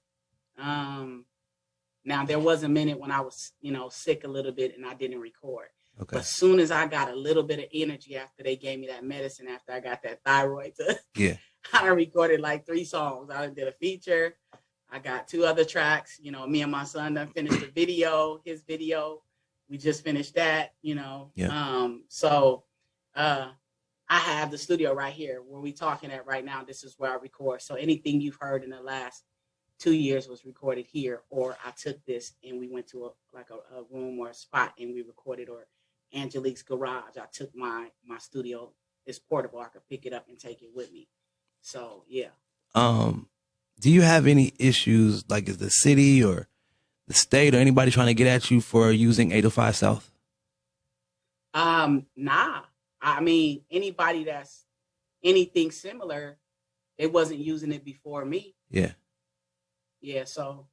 now there was a minute when I was, sick a little bit and I didn't record.
Okay.
But as soon as I got a little bit of energy after they gave me that medicine, after I got that thyroid,
Yeah.
I recorded like 3 songs. I did a feature. I got 2 other tracks. Me and my son done finished the video, his video. We just finished that,
Yeah.
So I have the studio right here where we talking at right now. This is where I record. So anything you've heard in the last 2 years was recorded here, or I took this and we went to a room or a spot and we recorded, or Angelique's garage. I took my studio. It's portable. I could pick it up and take it with me. So yeah.
Do you have any issues, like is the city or the state or anybody trying to get at you for using 805 South?
Nah. I mean, anybody that's anything similar, they wasn't using it before me.
Yeah.
Yeah. So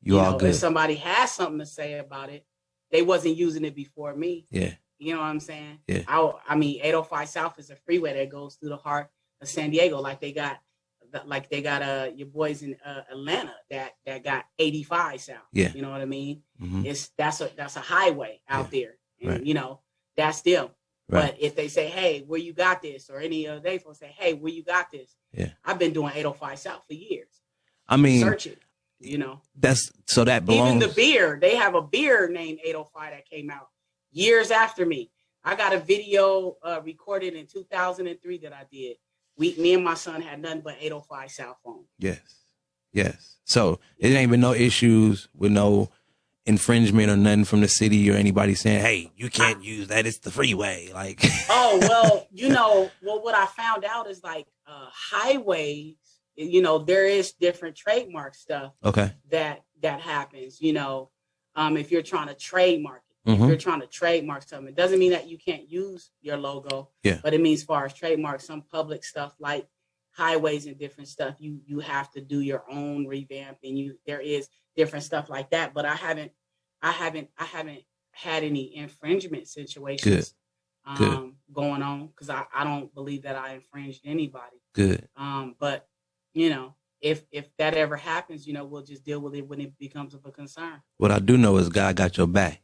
you all good.
If somebody has something to say about it, they wasn't using it before me.
Yeah.
You know what I'm saying?
Yeah.
I mean, 805 South is a freeway that goes through the heart of San Diego, like they got your boys in Atlanta that got 85 South.
Yeah.
You know what I mean?
Mm-hmm.
That's a highway out there, and
right.
That's them.
Right.
But if they say, "Hey, where you got this?" or any other day, folks say, "Hey, where you got this?"
Yeah.
I've been doing 805 South for years.
I mean,
search it.
That belongs.
Even the beer, they have a beer named 805 that came out years after me. I got a video recorded in 2003 that I did. Me and my son had nothing but 805 South phone.
Yes. So it ain't been no issues with no infringement or nothing from the city or anybody saying, "Hey, you can't use that. It's the freeway." Like.
Oh well, what I found out is like highways. There is different trademark stuff.
Okay.
That happens. If you're trying to trademark it,
Mm-hmm.
if you're trying to trademark something, it doesn't mean that you can't use your logo.
Yeah.
But it means, as far as trademark, some public stuff like highways and different stuff, you have to do your own revamp, and there is different stuff like that. But I haven't had any infringement situations
Good.
Going on, because I don't believe that I infringed anybody.
Good.
But if that ever happens, we'll just deal with it when it becomes of a concern.
What I do know is God got your back.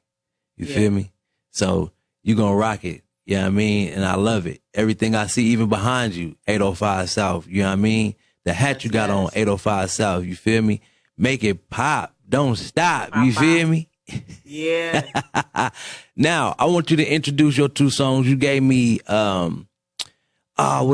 You feel me? So you gonna rock it. You know what I mean? And I love it. Everything I see, even behind you, 805 South. You know what I mean? The hat you got on, 805 South. You feel me? Make it pop. Don't stop. You feel me?
Yeah.
Now, I want you to introduce your 2 songs. You gave me, what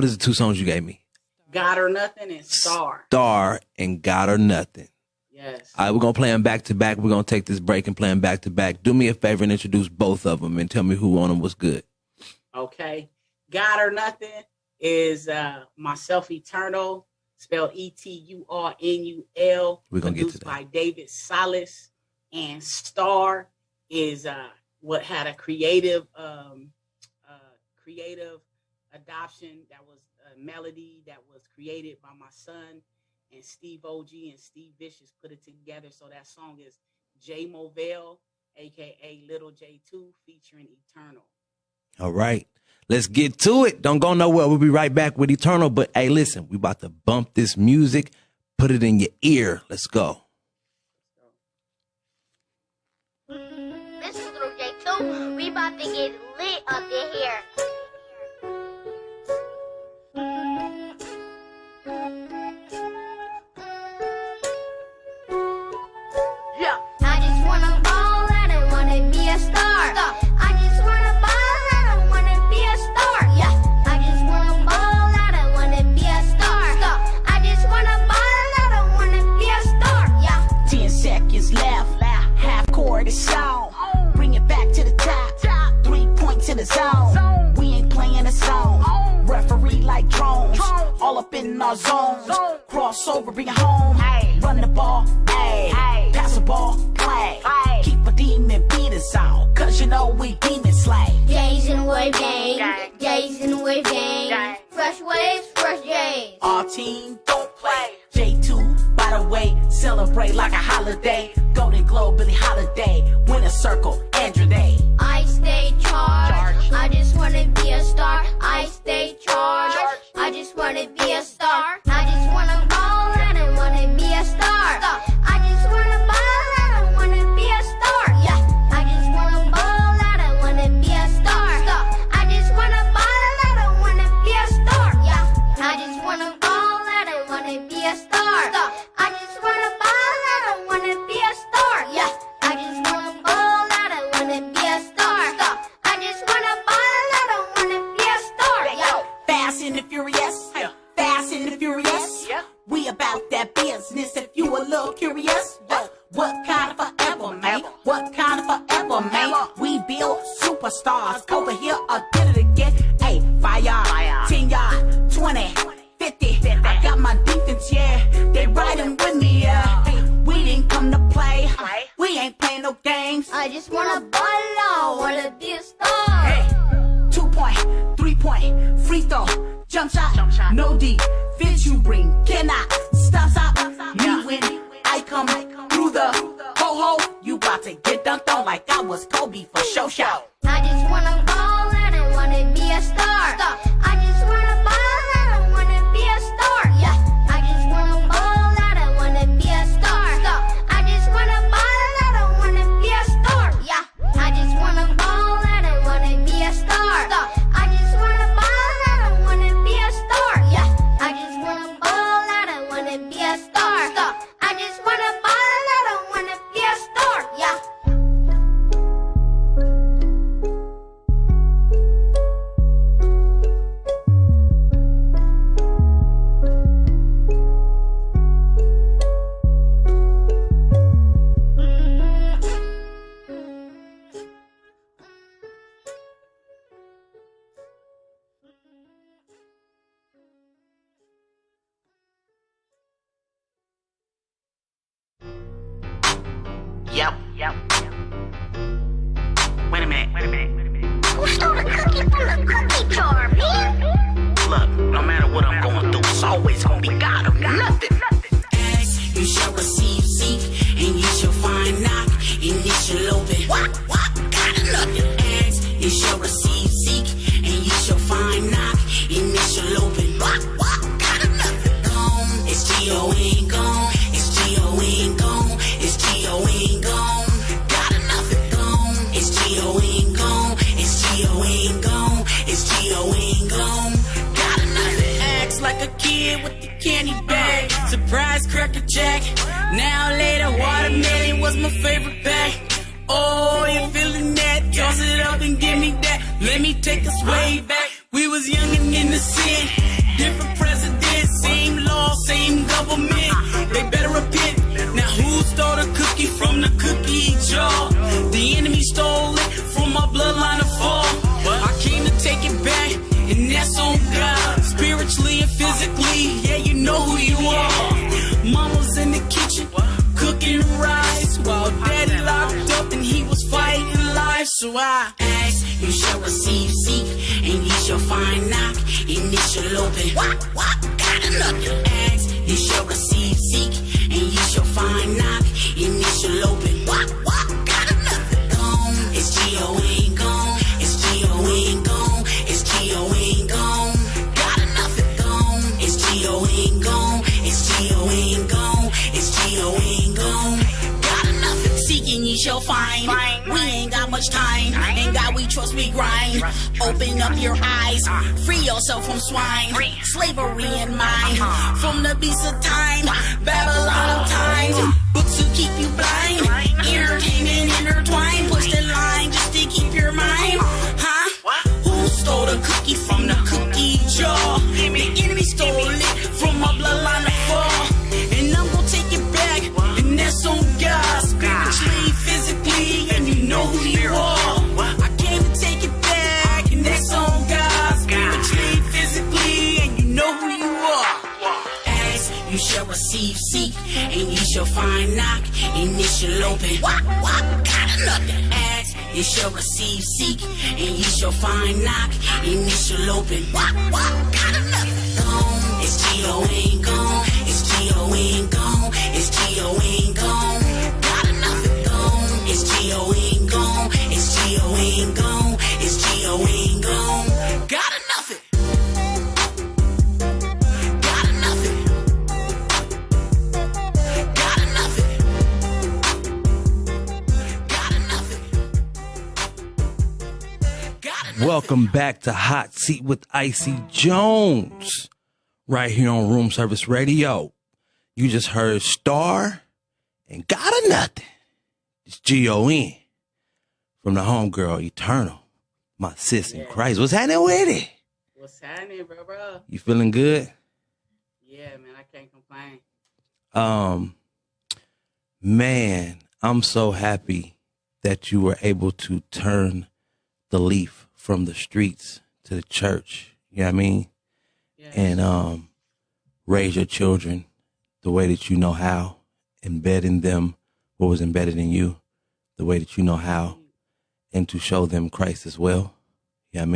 is the 2 songs you gave me?
Got or Nothing and Star.
Star and Got or Nothing.
Yes.
All right, we're going to play them back to back. We're going to take this break and play them back to back. Do me a favor and introduce both of them and tell me who on them was good.
Okay. Got or Nothing is myself, Eturnul, spelled Eturnul.
We're going to get to
produced
that.
by David Salas. And Star is what had a creative adoption, that was a melody that was created by my son and Steve OG and Steve Vicious put it together. So that song is J Movell, aka Little J2, featuring Eturnul.
All right, let's get to it. Don't go nowhere. We'll be right back with Eturnul. But hey, listen, we about to bump this music. Put it in your ear. Let's go.
This is Little J2. We about to get lit up in here.
Yeah.
I just wanna ball, I don't wanna be a star. I just wanna ball, I don't wanna be a star. Yeah. I just wanna ball, I don't wanna be a star. I just wanna ball, I don't wanna be a star. Yeah.
10 seconds left. Half court is on. Bring it back to the top. 3 points in the zone. We ain't playing a song. Referee like drones. All up in our zones. Crossover, bring it home. Run the ball, ayy. Pass the ball, play. Keep a demon beaters on. Cause you know we demon slay.
J's in the wave gang. J's in the wave gang. Fresh waves, fresh J's.
Our team don't play. J2, by the way, celebrate like a holiday. Golden Globe, Billie Holiday, Winner Circle, Andrew Day.
I stay charged. I just wanna be a star. I stay charged. I just wanna be a star. I just wanna ball and I wanna be a star. I just wanna ball and I wanna be a star. Yeah. I just wanna ball and I wanna be a star. I just wanna ball and I wanna be a star. Yeah. I just wanna ball and I wanna be a star. I just wanna ball and I wanna be a star. Yeah. I just wanna ball and I wanna be a star. I just wanna ball and I wanna be a star. Yeah.
Fast and the Furious, Fast and the Furious. We about that business. If you a little curious, what kind of forever, man? What kind of forever, man? We build superstars. Over here, I did it again. Hey, 5 yard, 10 yard, 20, 50. I got my defense, yeah. They riding with me, yeah. Hey, we didn't come to play. We ain't playing no games.
I just wanna ball out, wanna be a star.
2-point, 3-point, free throw, jump shot, no D, fit you bring, cannot stop. Me win, I come through the ho. You bout to get dunked on like I was Kobe for show.
I just wanna ball and I wanna be a star. I just wanna ball and I wanna be a star. Yeah. I just wanna ball and I wanna be a star. I just wanna ball and I wanna be a star. Yeah. I just wanna ball and I wanna be a star. I just wanna ball and I wanna be a star. Yeah. I just wanna ball and I wanna be a star. I just wanna ball and I wanna be a star. Yeah.
Yep. Wait a minute.
Who stole the cookie from the cookie jar, man?
Look, no matter what I'm going through, it's always gonna be God or nothing. Ask, you shall receive, seek, and you shall find, knock, and it shall open. What? God or nothing. Ask, you shall receive, seek, and you shall find, knock, and it shall open. What? God or nothing. Gone, it's G.O. ain't gone. It's G.O. ain't gone. It's G.O. ain't gone. God or nothing. Gone, it's G.O. ain't gone. It's G.O. ain't gone. It's G.O. ain't gone. God or nothing. Acts like a kid with the candy bag. Surprise Cracker Jack. Now later, watermelon was my favorite bag. Oh, you feeling that? Toss it up and give me that. Let me take us way back. We was young and innocent. Different presidents, same law, same government. They better repent. Now who stole the cookie from the cookie jar? The enemy stole it from my bloodline of fall. I came to take it back, and that's on God. Spiritually and physically, yeah, you know who you are. Mama's in the kitchen, cooking rice, while daddy locked up and he was fighting life. So I ask, you shall receive, seek, and you shall find, knock, and it shall open. What? God or nothing. Ask, you shall receive, seek, and you shall find, knock, and it shall open. What? God or nothing. Gone, it's G.O. ain't gone. It's G.O. ain't gone. It's G.O. ain't gone. God or nothing. Gone, it's G.O. ain't gone. It's G.O. ain't gone. It's G.O. ain't gone. God or nothing. Seeking ye shall find. We ain't got much time. In God we trust, we grind. Open up your eyes. Free yourself from swine. Slavery in mind. From the beast of time. Babylon of time. Books to keep you blind. Entertainment intertwined. Push the line just to keep your mind. Who stole the cookie from the cookie jar? The enemy stole it from my bloodline of fall. And I'm gonna take it back. And that's on God. Spiritually, physically, and you know who you are. I came to take it back. And that's on God. Spiritually, physically, and you know who you are. Ask, you shall receive, seek, and you shall find, knock, and it shall open. What? God or nothing. Ask, you shall receive, seek, and you shall find, knock, and it shall open. What? God or nothing. Gone, it's G.O. ain't gone. It's G.O. ain't gone. It's G.O.
Welcome back to Hot Seat with IC Jonez, right here on Room Service Radio. You just heard Star and Got a Nothing. It's GON from the homegirl Eturnul, my sis in Christ. What's happening with it?
What's happening, bro?
You feeling good?
Yeah, man, I can't complain.
Man, I'm so happy that you were able to turn the leaf from the streets to the church. You know what I mean?
Yeah.
And raise your children the way that you know how, embed in them what was embedded in you, the way that you know how, and to show them Christ as well. You know what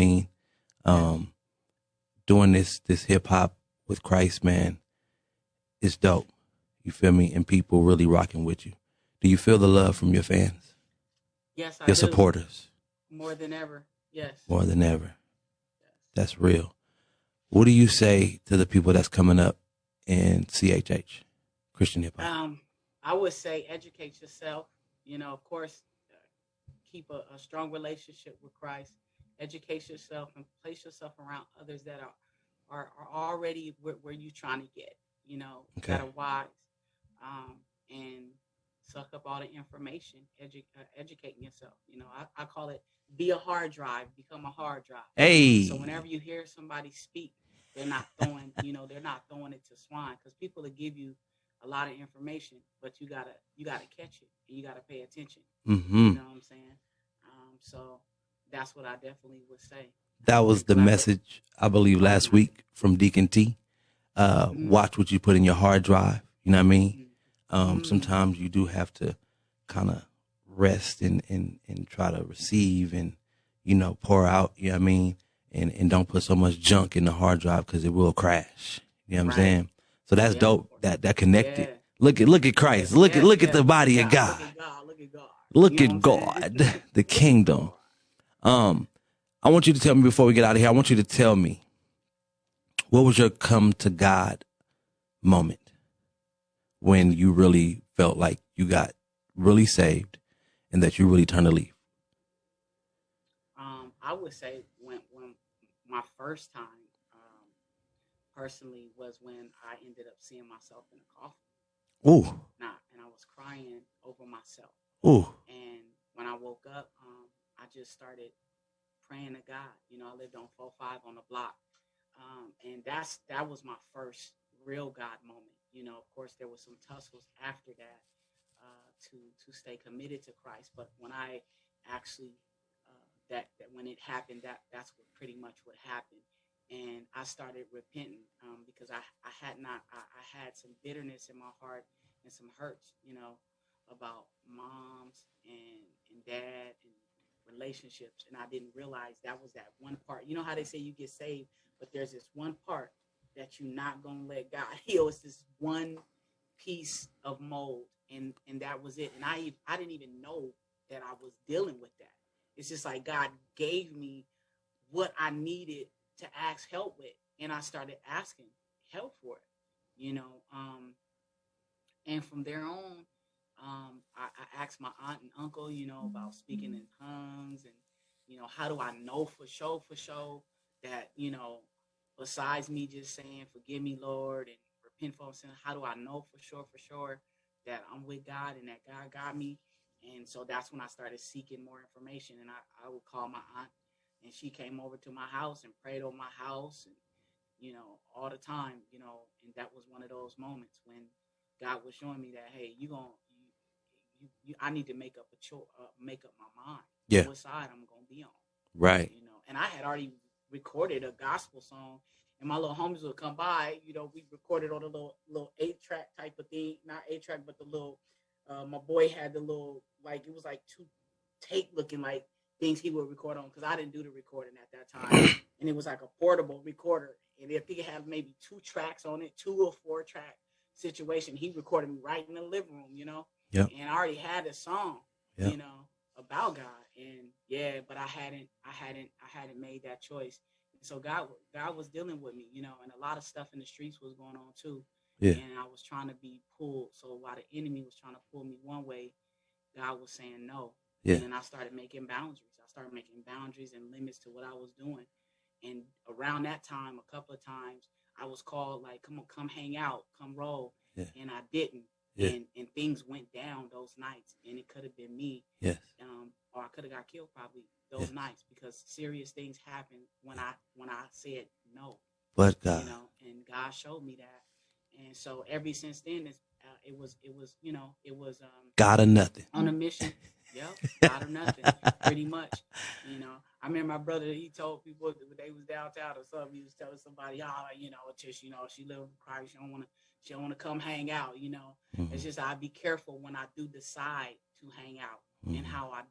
I mean? Doing this hip hop with Christ, man, is dope. You feel me? And people really rocking with you. Do you feel the love from your fans?
Yes, I
Your
do.
supporters?
More than ever. Yes.
More than ever. That's real. What do you say to the people that's coming up in CHH, Christian hip hop?
I would say educate yourself. You know, of course, keep a strong relationship with Christ. Educate yourself and place yourself around others that are already where you're trying to get. You know,
Okay.
that are wise, and suck up all the information. Educating yourself. You know, I call it be a hard drive, become a hard drive.
Hey.
So whenever you hear somebody speak, they're not throwing, they're not throwing it to swine, because people will give you a lot of information, but you gotta catch it and you gotta pay attention.
Mm-hmm.
You know what I'm saying? So that's what I definitely would say.
That was the message, I believe, last week from Deacon T. Watch what you put in your hard drive. You know what I mean? Sometimes you do have to kind of rest and try to receive and, pour out, you know what I mean? And don't put so much junk in the hard drive because it will crash. You know what I'm saying? So that's dope. That connected.
Yeah.
Look at Christ. Look at the body of God.
Look at God.
Look
You
at
know what I'm saying?
God, the kingdom. I want you to tell me before we get out of here, I want you to tell me, what was your come to God moment when you really felt like you got really saved and that you really turned a leaf?
I would say when my first time personally was when I ended up seeing myself in a coffin.
Ooh.
And I was crying over myself.
Ooh.
And when I woke up, I just started praying to God. I lived on 4-5 on the block. And that was my first real God moment. Of course, there was some tussles after that to stay committed to Christ. But when I actually, that when it happened, that's what pretty much what happened. And I started repenting because I had some bitterness in my heart and some hurts, about moms and dad and relationships. And I didn't realize that was that one part. You know how they say you get saved, but there's this one part that you're not going to let God heal. It's this one piece of mold. And that was it. And I didn't even know that I was dealing with that. It's just like God gave me what I needed to ask help with. And I started asking help for it, and from there on, I asked my aunt and uncle, about speaking in tongues and, how do I know for sure that, besides me just saying, forgive me, Lord, and repent for sin, how do I know for sure that I'm with God and that God got me? And so that's when I started seeking more information. And I would call my aunt, and she came over to my house and prayed over my house and, all the time, and that was one of those moments when God was showing me that, hey, I need to make up my mind.
Yeah.
What side I'm going to be on.
Right.
And I had already recorded a gospel song, and my little homies would come by. We recorded on a little 8-track type of thing, not 8-track, but the little. My boy had the little, like, it was like 2 tape looking like things he would record on, because I didn't do the recording at that time, and it was like a portable recorder, and I think it had maybe 2 tracks on it, 2 or 4 track situation. He recorded me right in the living room,
Yep.
And I already had a song,
Yep.
About God, and but I hadn't made that choice. And so God was dealing with me, and a lot of stuff in the streets was going on too.
Yeah.
And I was trying to be pulled. So while the enemy was trying to pull me one way, God was saying, no,
Yeah.
And then I started making boundaries. I started making boundaries and limits to what I was doing. And around that time, a couple of times, I was called like, come on, come hang out, come roll.
Yeah.
And I didn't.
Yeah.
And things went down those nights. And it could have been me.
Yes.
Or I could have got killed probably those nights, because serious things happened when I said no.
But God.
You know, and God showed me that. And so ever since then, it was
God or nothing.
on a mission. Yep, God or nothing, pretty much. You know, I remember my brother, he told people that when they was downtown or something, he was telling somebody, just, she live in Christ, she don't want to come hang out,
Mm-hmm.
It's just, I be careful when I do decide to hang out,
Mm-hmm.
and how I,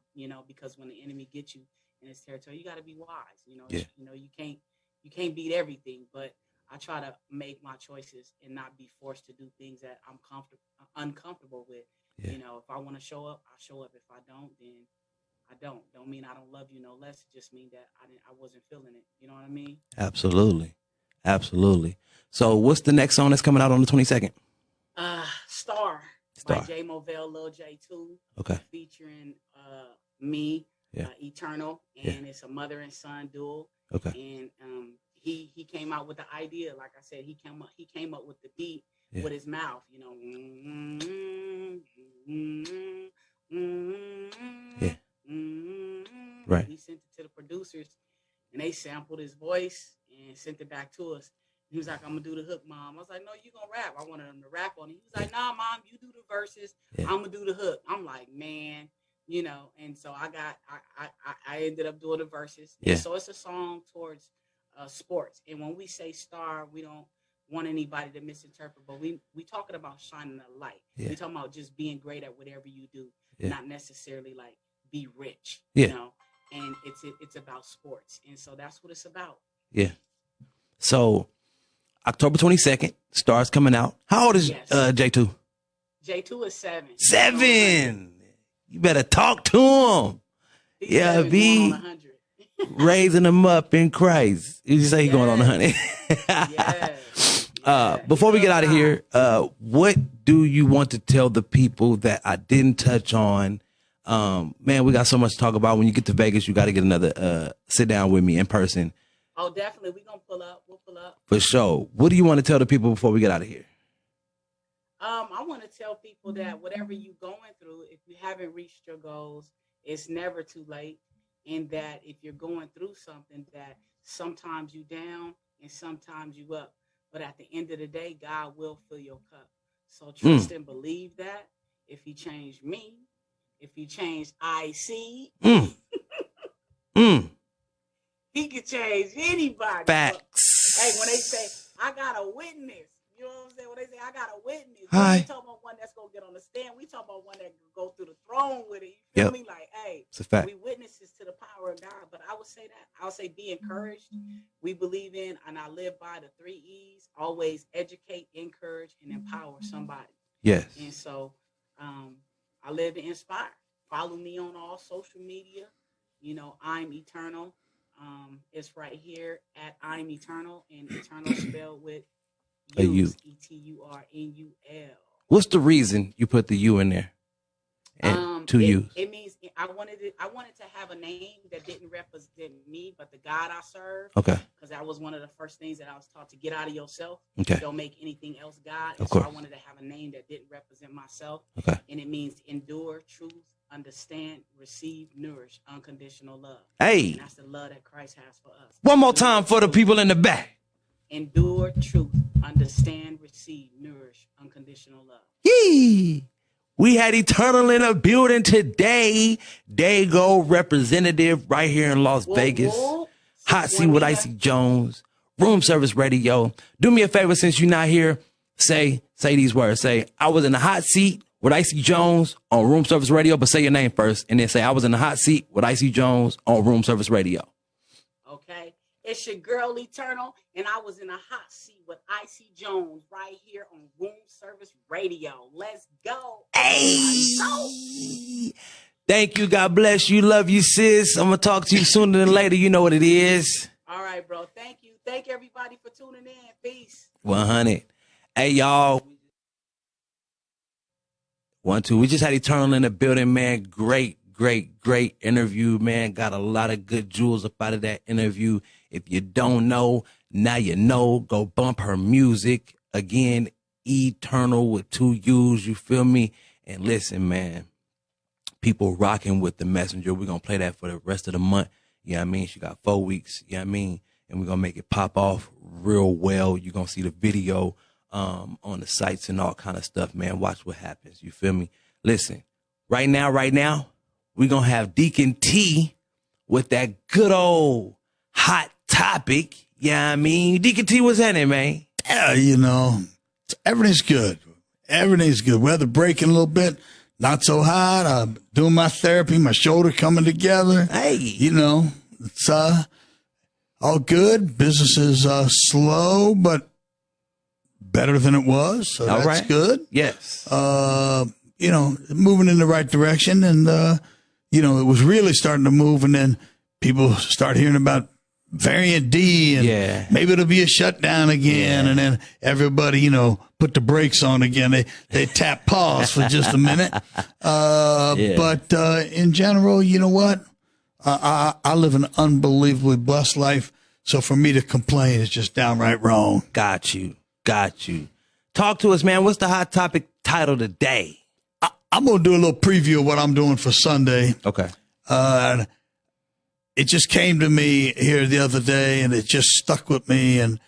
because when the enemy gets you in his territory, you got to be wise,
Yeah.
You can't beat everything, but I try to make my choices and not be forced to do things that I'm uncomfortable with.
Yeah.
If I want to show up, I show up. If I don't, then I don't. Don't mean I don't love you no less. It just mean that I wasn't feeling it. You know what I mean?
Absolutely. Absolutely. So what's the next song that's coming out on the 22nd?
Star.
Star.
By J Movell, Lil J2.
Okay.
Featuring me,
Yeah.
Eturnul, and it's a mother and son duel.
Okay.
And he came out with the idea. Like I said, he came up with the beat with his mouth.
Yeah. Right.
He sent it to the producers, and they sampled his voice and sent it back to us. He was like, "I'm gonna do the hook, Mom." I was like, "No, you gonna rap." I wanted him to rap on it. He was like, "Nah, Mom, you do the verses.
Yeah.
I'm gonna do the hook." I'm like, man, And so I ended up doing the verses.
Yeah.
And so it's a song towards sports. And when we say star, we don't want anybody to misinterpret, but we talking about shining a light.
Yeah.
We talking about just being great at whatever you do, not necessarily like be rich.
Yeah.
And it's about sports, and so that's what it's about.
Yeah. So October 22nd, Star's coming out. How old is J2?
J2 is 7.
7. You better talk to him.
He's
Yeah,
7
be
going on 100.
raising him up in Christ. You say he's going on 100. Before we get out of here, what do you want to tell the people that I didn't touch on? Man, we got so much to talk about. When you get to Vegas, you got to get another sit down with me in person.
Oh, definitely. We're going to pull up. We'll pull up.
For sure. What do you want to tell the people before we get out of here?
I want to tell people that whatever you're going through, if you haven't reached your goals, it's never too late. And that if you're going through something, that sometimes you down and sometimes you up. But at the end of the day, God will fill your cup. So trust and believe that. If he changed me, if he changed IC, he could change anybody.
Facts.
Hey, when they say, I got a witness, you know what I'm saying? When they say, I got a witness, we
Hi.
talking about one that's going to get on the stand. We talking about one that can go through the throne with it. You feel me? Like, hey,
it's a fact.
we witnesses to the power of God. But I would say that. I would say be encouraged. We believe in, and I live by the 3 E's, always educate, encourage, and empower somebody.
Yes.
And so I live to inspire. Follow me on all social media. I'm Eturnul. It's right here at I'm Eturnul, and Eturnul spelled with U's, ETURNUL.
What's the reason you put the U in there? And 2 U's.
It means I wanted to have a name that didn't represent me, but the God I serve.
Okay.
Because that was one of the first things that I was taught to get out of yourself.
Okay.
Don't make anything else God.
Of
And
course.
so I wanted to have a name that didn't represent myself.
Okay.
And it means to endure, truth, understand, receive, nourish, unconditional love.
Hey.
And that's the love that Christ has for us.
One more time for the people in the back.
Endure, truth, understand, receive, nourish, unconditional love.
Yee. We had Eturnul in a building today. Dago representative right here in Las Vegas. Hot Seat with IC Jonez. Room Service Radio. Do me a favor, since you're not here, say these words. Say, I was in the hot seat with IC Jonez on Room Service Radio, but say your name first. And then say, I was in the hot seat with IC Jonez on Room Service Radio.
Okay. It's your girl Eturnul, and I was in a hot seat with IC Jonez right here on Room Service Radio. Let's go.
Hey. Thank you. God bless you. Love you, sis. I'm going to talk to you sooner than later. You know what it is.
All right, bro. Thank you. Thank everybody for tuning in. Peace.
100. Hey, y'all. 1, 2. We just had Eturnul in the building, man. Great great interview, man. Got a lot of good jewels up out of that interview. If you don't know, now you know. Go bump her music. Again, Eturnul with 2 U's, you feel me? And listen, man, people rocking with The Messenger. We're going to play that for the rest of the month. You know what I mean? She got 4 weeks, you know what I mean? And we're going to make it pop off real well. You're going to see the video on the sites and all kind of stuff, man. Watch what happens. You feel me? Listen, right now, we're going to have Deacon T with that good old hot topic. Yeah, you know I mean, Deacon T, what's happening, man?
Yeah, you know, everything's good. Everything's good. Weather breaking a little bit. Not so hot. I'm doing my therapy, my shoulder coming together.
Hey.
You know, it's all good. Business is slow, but better than it was. So
all
that's
right.
good.
Yes.
You know, moving in the right direction. And, you know, it was really starting to move. And then people start hearing about variant D, and maybe it'll be a shutdown again. And then everybody, you know, put the brakes on again. They tap pause for just a minute. But in general, you know what? I live an unbelievably blessed life. So for me to complain is just downright wrong.
Got you. Talk to us, man. What's the hot topic title today?
I'm going to do a little preview of what I'm doing for Sunday.
Okay.
It just came to me here the other day, and it just stuck with me, and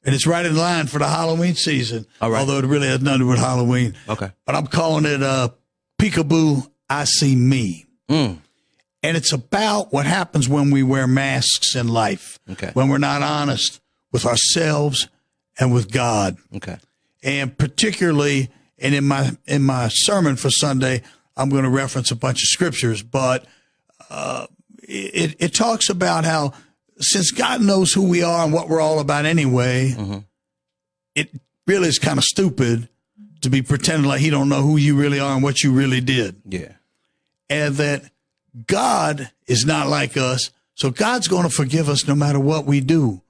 it's right in line for the Halloween season.
All right.
Although it really has nothing to do with Halloween.
Okay.
But I'm calling it Peekaboo, I See Me.
Mm.
And it's about what happens when we wear masks in life.
Okay.
When we're not honest with ourselves and with God.
Okay.
And particularly, and in my sermon for Sunday, I'm going to reference a bunch of scriptures, but it talks about how since God knows who we are and what we're all about anyway, it really is kind of stupid to be pretending like he don't know who you really are and what you really did.
Yeah.
And that God is not like us, so God's going to forgive us no matter what we do.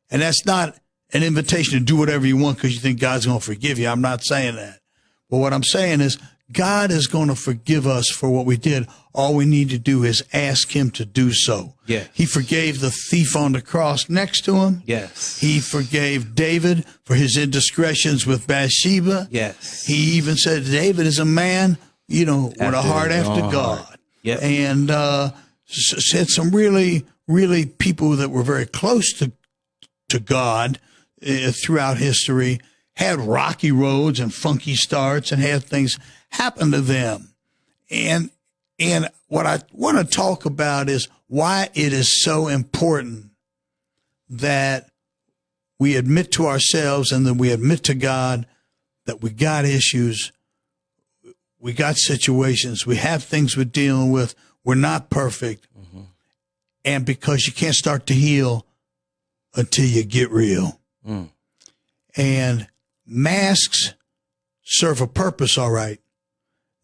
And that's not an invitation to do whatever you want because you think God's going to forgive you. I'm not saying that. But what I'm saying is God is going to forgive us for what we did. All we need to do is ask him to do so.
Yeah.
He forgave the thief on the cross next to him.
Yes.
He forgave David for his indiscretions with Bathsheba.
Yes.
He even said David is a man, you know, with a heart after God.
Yep.
And said some really, really people that were very close to God throughout history had rocky roads and funky starts and had things happen to them. And what I want to talk about is why it is so important that we admit to ourselves and that we admit to God that we got issues, we got situations, we have things we're dealing with, we're not perfect. And because you can't start to heal until you get real. And masks serve a purpose, all right.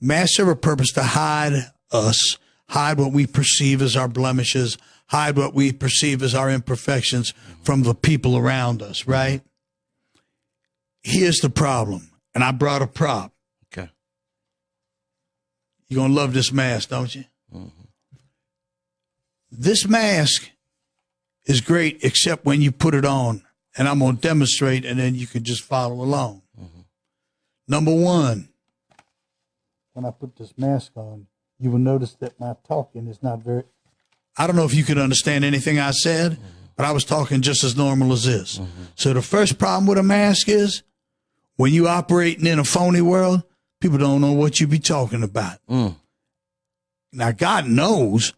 Masks serve a purpose to hide us, hide what we perceive as our blemishes, hide what we perceive as our imperfections from the people around us, right? Here's the problem, and I brought a prop.
Okay.
You're going to love this mask, don't you? This mask is great except when you put it on, and I'm going to demonstrate, and then you can just follow along. Number one, when I put this mask on, you will notice that my talking is not very, I don't know if you could understand anything I said, but I was talking just as normal as this. So the first problem with a mask is when you operating in a phony world, people don't know what you be talking about. Now, God knows,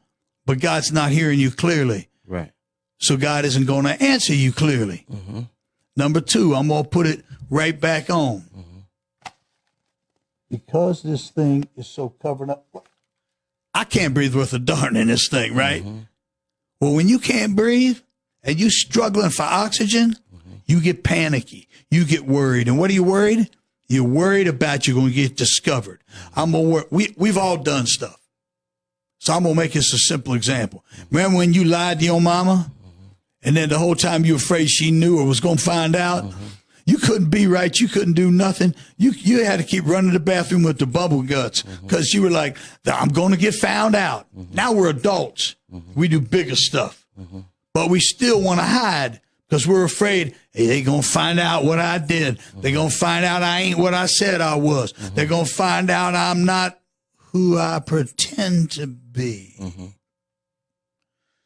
but God's not hearing you clearly.
Right.
So God isn't going to answer you clearly. Number two, I'm going to put it right back on. Because this thing is so covered up, I can't breathe worth a darn in this thing, right? Well, when you can't breathe and you struggling for oxygen, you get panicky. You get worried. And what are you worried? You're worried about you're going to get discovered. I'm going to we've all done stuff. So I'm going to make this a simple example. Remember when you lied to your mama? And then the whole time you were afraid she knew or was going to find out? You couldn't be right. You couldn't do nothing. You had to keep running to the bathroom with the bubble guts because you were like, I'm going to get found out. Now we're adults. We do bigger stuff. But we still want to hide because we're afraid, hey, they're going to find out what I did. They're going to find out I ain't what I said I was. They're going to find out I'm not who I pretend to be.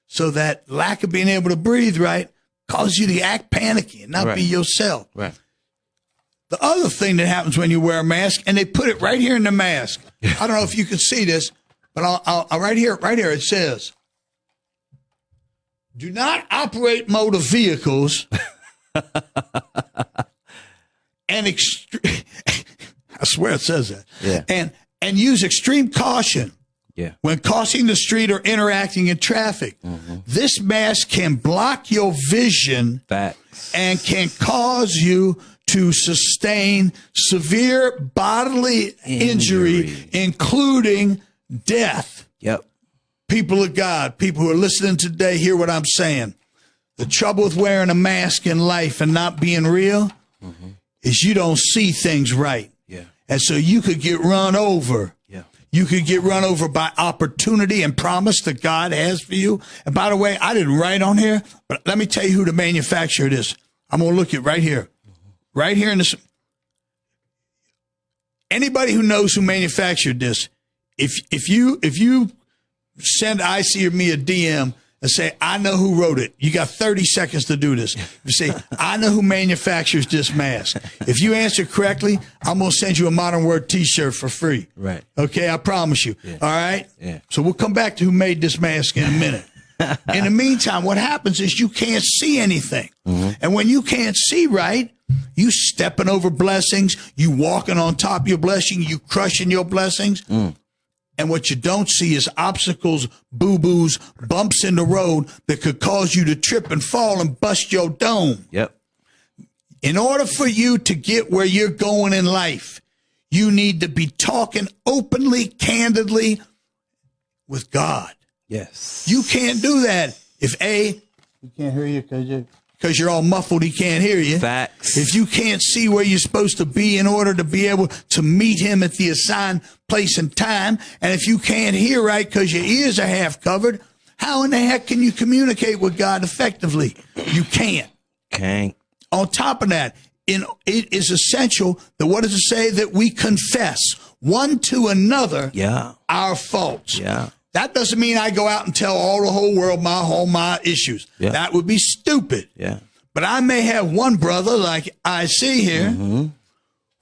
So that lack of being able to breathe right causes you to act panicky and not be yourself. Right. The other thing that happens when you wear a mask, and they put it right here in the mask. I don't know if you can see this, but I'll right here it says, do not operate motor vehicles and I swear it says that. Yeah. And use extreme caution. Yeah. When crossing the street or interacting in traffic. This mask can block your vision and can cause you to sustain severe bodily injury, including death. Yep. People of God, people who are listening today, hear what I'm saying. The trouble with wearing a mask in life and not being real is you don't see things right. Yeah. And so you could get run over. Yeah. You could get run over by opportunity and promise that God has for you. And by the way, I didn't write on here, but let me tell you who the manufacturer is. I'm going to look at right here. Right here in this. Anybody who knows who manufactured this, if you send IC or me a DM and say, I know who wrote it. You got 30 seconds to do this. You say, I know who manufactures this mask. If you answer correctly, I'm going to send you a Modern Word t-shirt for free. Right. Okay, I promise you. Yeah. All right? Yeah. So we'll come back to who made this mask in a minute. In the meantime, what happens is you can't see anything. And when you can't see right, you stepping over blessings, you walking on top of your blessing, you crushing your blessings. And what you don't see is obstacles, boo-boos, bumps in the road that could cause you to trip and fall and bust your dome. Yep. In order for you to get where you're going in life, you need to be talking openly, candidly with God. Yes. You can't do that if he can't hear you because you're all muffled, he can't hear you. Facts. If you can't see where you're supposed to be in order to be able to meet him at the assigned place and time, and if you can't hear right because your ears are half covered, how in the heck can you communicate with God effectively? You can't. Can't. On top of that, it is essential that, what does it say? That we confess one to another our faults. Yeah. That doesn't mean I go out and tell the whole world all my issues. Yeah. That would be stupid. Yeah. But I may have one brother like IC here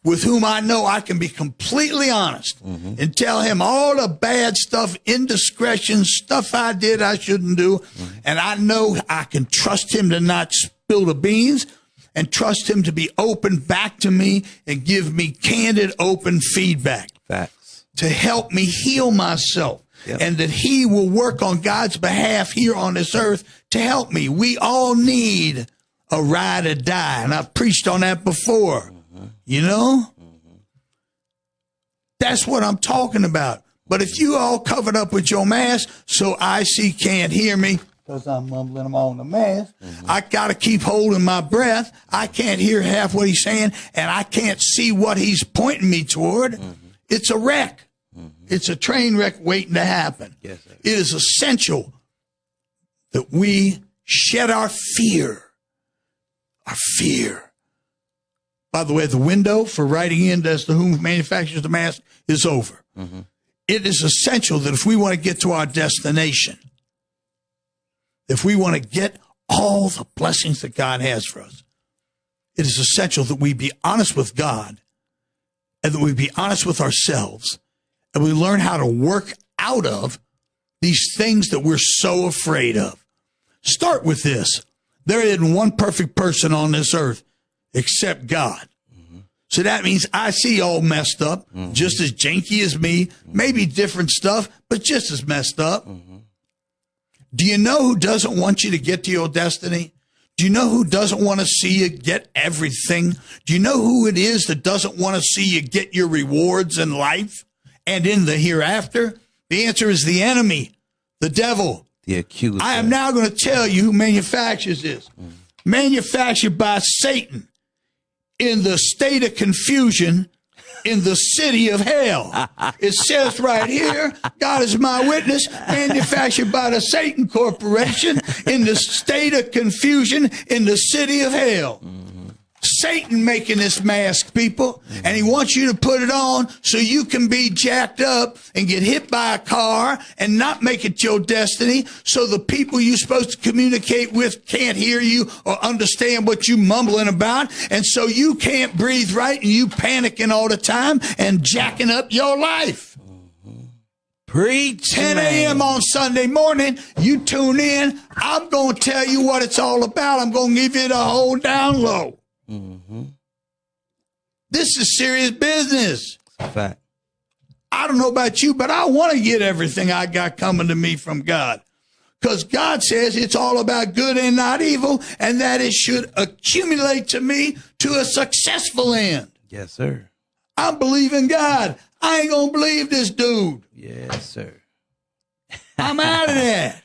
with whom I know I can be completely honest and tell him all the bad stuff, indiscretions, stuff I did I shouldn't do. And I know I can trust him to not spill the beans and trust him to be open back to me and give me candid, open feedback. Facts. To help me heal myself. Yep. And that he will work on God's behalf here on this earth to help me. We all need a ride or die. And I've preached on that before. You know? That's what I'm talking about. But if you all covered up with your mask so IC can't hear me because I'm mumbling him on the mask, I got to keep holding my breath. I can't hear half what he's saying, and I can't see what he's pointing me toward. It's a wreck. It's a train wreck waiting to happen. Yes, sir. It is essential that we shed our fear. Our fear. By the way, the window for writing in as to whom manufactures the mask is over. It is essential that if we want to get to our destination, if we want to get all the blessings that God has for us, it is essential that we be honest with God and that we be honest with ourselves. And we learn how to work out of these things that we're so afraid of. Start with this. There isn't one perfect person on this earth except God. So that means I see all messed up, just as janky as me, maybe different stuff, but just as messed up. Do you know who doesn't want you to get to your destiny? Do you know who doesn't want to see you get everything? Do you know who it is that doesn't want to see you get your rewards in life? And in the hereafter? The answer is the enemy, the devil. The accuser. I am now going to tell you who manufactures this. Manufactured by Satan in the state of confusion in the city of hell. It says right here, God is my witness, manufactured by the Satan Corporation in the state of confusion in the city of hell. Satan making this mask, people, and he wants you to put it on so you can be jacked up and get hit by a car and not make it your destiny, so the people you're supposed to communicate with can't hear you or understand what you're mumbling about, and so you can't breathe right and you panicking all the time and jacking up your life.
Preach,
10 a.m. on Sunday morning, you tune in. I'm going to tell you what it's all about. I'm going to give you the whole down low. This is serious business.
Fact.
I don't know about you, but I want to get everything I got coming to me from God. Because God says it's all about good and not evil, and that it should accumulate to me to a successful end.
Yes, sir.
I'm believing God. I ain't going to believe this dude.
Yes, sir.
I'm out of that.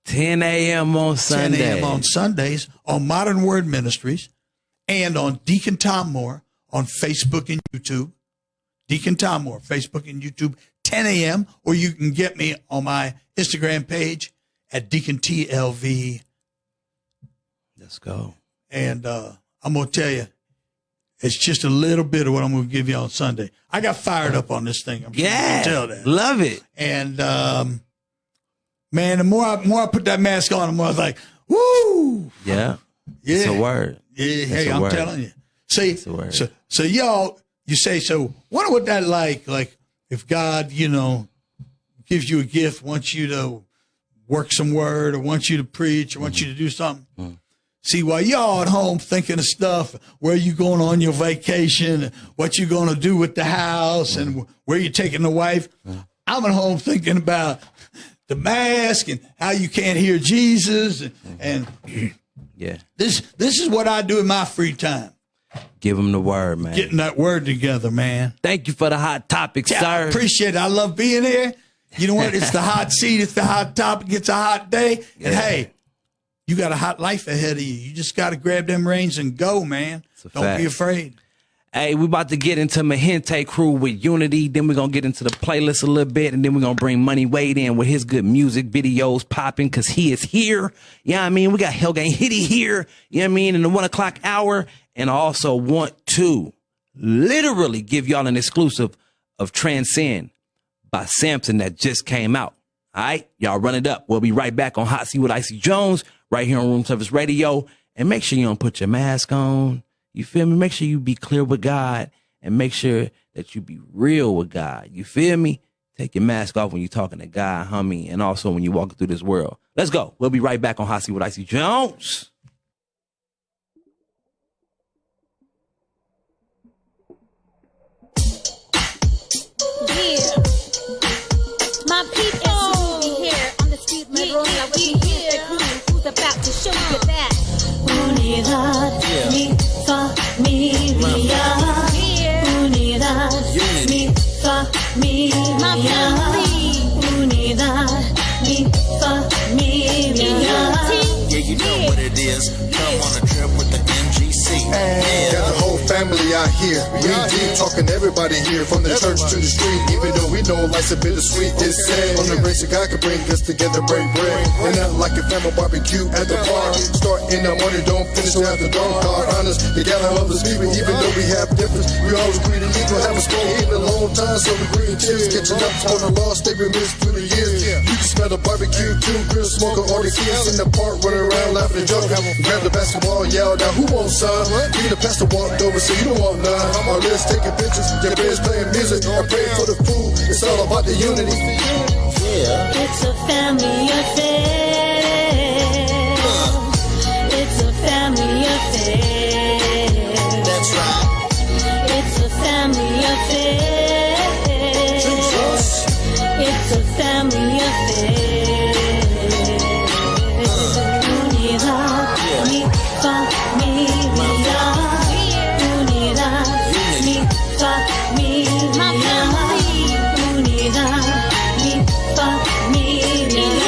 10 a.m. on Sunday.
10 a.m. on Sundays on Modern Word Ministries and on Deacon Tom Moore on Facebook and YouTube. Deacon Tom Moore, Facebook and YouTube, 10 a.m. Or you can get me on my Instagram page at Deacon TLV.
Let's go.
And I'm going to tell you, it's just a little bit of what I'm going to give you on Sunday. I got fired up on this thing. I'm sure you can tell that.
Love it.
And, man, the more I put that mask on, the more I was like, woo.
Yeah.
Yeah.
It's a word.
Yeah. Hey, I'm telling you. See, so y'all, you say, so wonder what that like if God, gives you a gift, wants you to work some word or wants you to preach or wants you to do something. See, while y'all at home thinking of stuff, where you going on your vacation, what you going to do with the house and where you taking the wife, I'm at home thinking about the mask and how you can't hear Jesus. And
yeah,
this is what I do in my free time.
Give them the word, man.
Getting that word together, man.
Thank you for the hot topic,
yeah,
sir.
I appreciate it. I love being here. You know what? It's the hot seat. It's the hot topic. It's a hot day. Yeah. And hey, you got a hot life ahead of you. You just got to grab them reins and go, man. Don't be afraid.
Hey, we about to get into Mahente Crew with Unity. Then we're going to get into the playlist a little bit. And then we're going to bring Money Wade in with his good music videos popping because he is here. You know what I mean? We got Hellgang Hitty here. You know what I mean? In the 1 o'clock hour. And I also want to literally give y'all an exclusive of Transcend by Samson that just came out. All right? Y'all run it up. We'll be right back on Hot Seat with IC Jonez right here on Room Service Radio. And make sure you don't put your mask on. You feel me? Make sure you be clear with God and make sure that you be real with God. You feel me? Take your mask off when you're talking to God, homie, and also when you're walking through this world. Let's go. We'll be right back on Hot Seat with IC Jonez.
Yeah, my people here on the street, with me here, the crew who's about to show you that. Unidad, mi familia. Unidad, mi familia. Unidad, mi familia.
Yeah, you know what it is. Come on a trip with the MGC.
Got the whole family out here. We deep talking everybody here, from the church to the street. Even though we know life's a bittersweet, it's sad. From the grace of God can bring us together, break bread. And not like a family barbecue at the park. Start in the morning, don't finish till after dark. God honors the gathering of His people. Even though we have difference, we always agree to equal. Haven't spoken in a long time, so we green tears catching up on the lost. They been missed through the years. You can smell the barbecue, too, grill smoking, all the kids in the park running around laughing and joking. Grab the basketball, yell down, who wants some? Me the pastor walked over, so you don't want none. Our lists taking pictures, your friends playing music. I pray for the food, it's all about the unity. Yeah.
It's a family affair. It's a family affair.
That's right.
It's a family affair.
Jesus.
It's a family affair. Unidad, mi familia. Unidad, mi familia. Unidad, mi familia.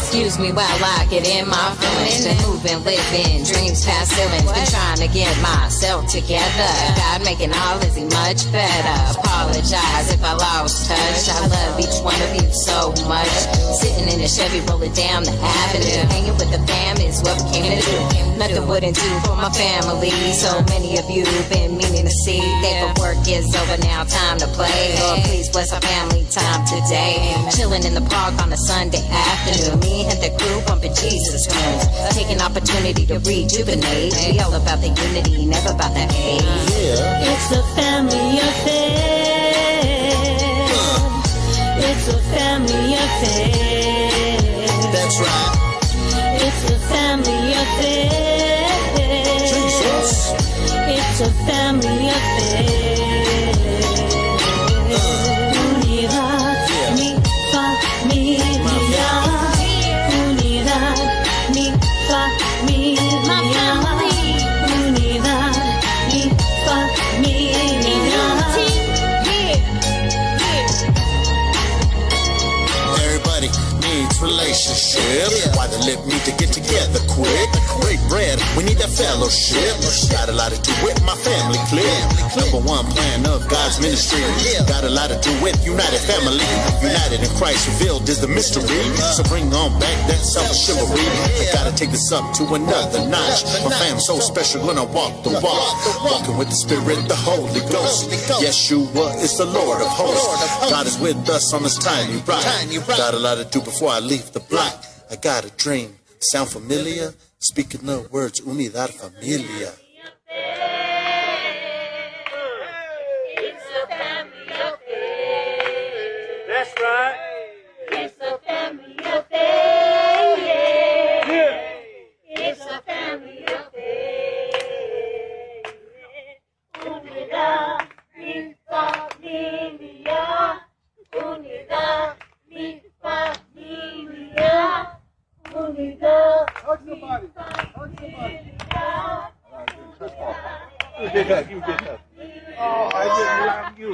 Excuse me while I get in my feelings. Been moving, living, dreams past ceilings. Been trying to get myself together. God making all is much better. Apologize if I lost touch. I love each one of you so much. Sitting in a Chevy, rolling down the avenue. Hanging with the fam is what we came to do. Nothing wouldn't do for my family. So many of you been meaning to see. Paperwork is over now, time to play. Lord, please bless our family time today. Chilling in the park on a Sunday afternoon. Me and the crew bumping Jesus tunes. Taking opportunity to rejuvenate. We all about the unity, never about the hate.
It's a family affair. It's a family affair.
That's right.
It's a family affair.
Jesus.
It's a family affair. Unidad, mi familia. Unidad, mi familia. Unidad, mi familia.
Everybody needs relationship. Why the lip need to get together quick? Break bread, we need that fellowship. Got a lot to do with my family clip. Number one plan of God's ministry. Got a lot to do with United Family. United in Christ revealed is the mystery. So bring on back that self-chivalry. I gotta take this up to another notch. My fam's so special when I walk the walk. Walking with the Spirit, the Holy Ghost. Yeshua is the Lord of hosts. God is with us on this tiny rock. Got a lot to do before I leave the block. I got a dream. Sound familiar? Speaking the words, unidad familia.
It's a family affair. That's right. It's a family affair. It's a family affair. Unidad, mi familia. Unidad, mi familia. Unidad. Hug somebody. Hug somebody. You did that. You did that. Oh, I didn't love you.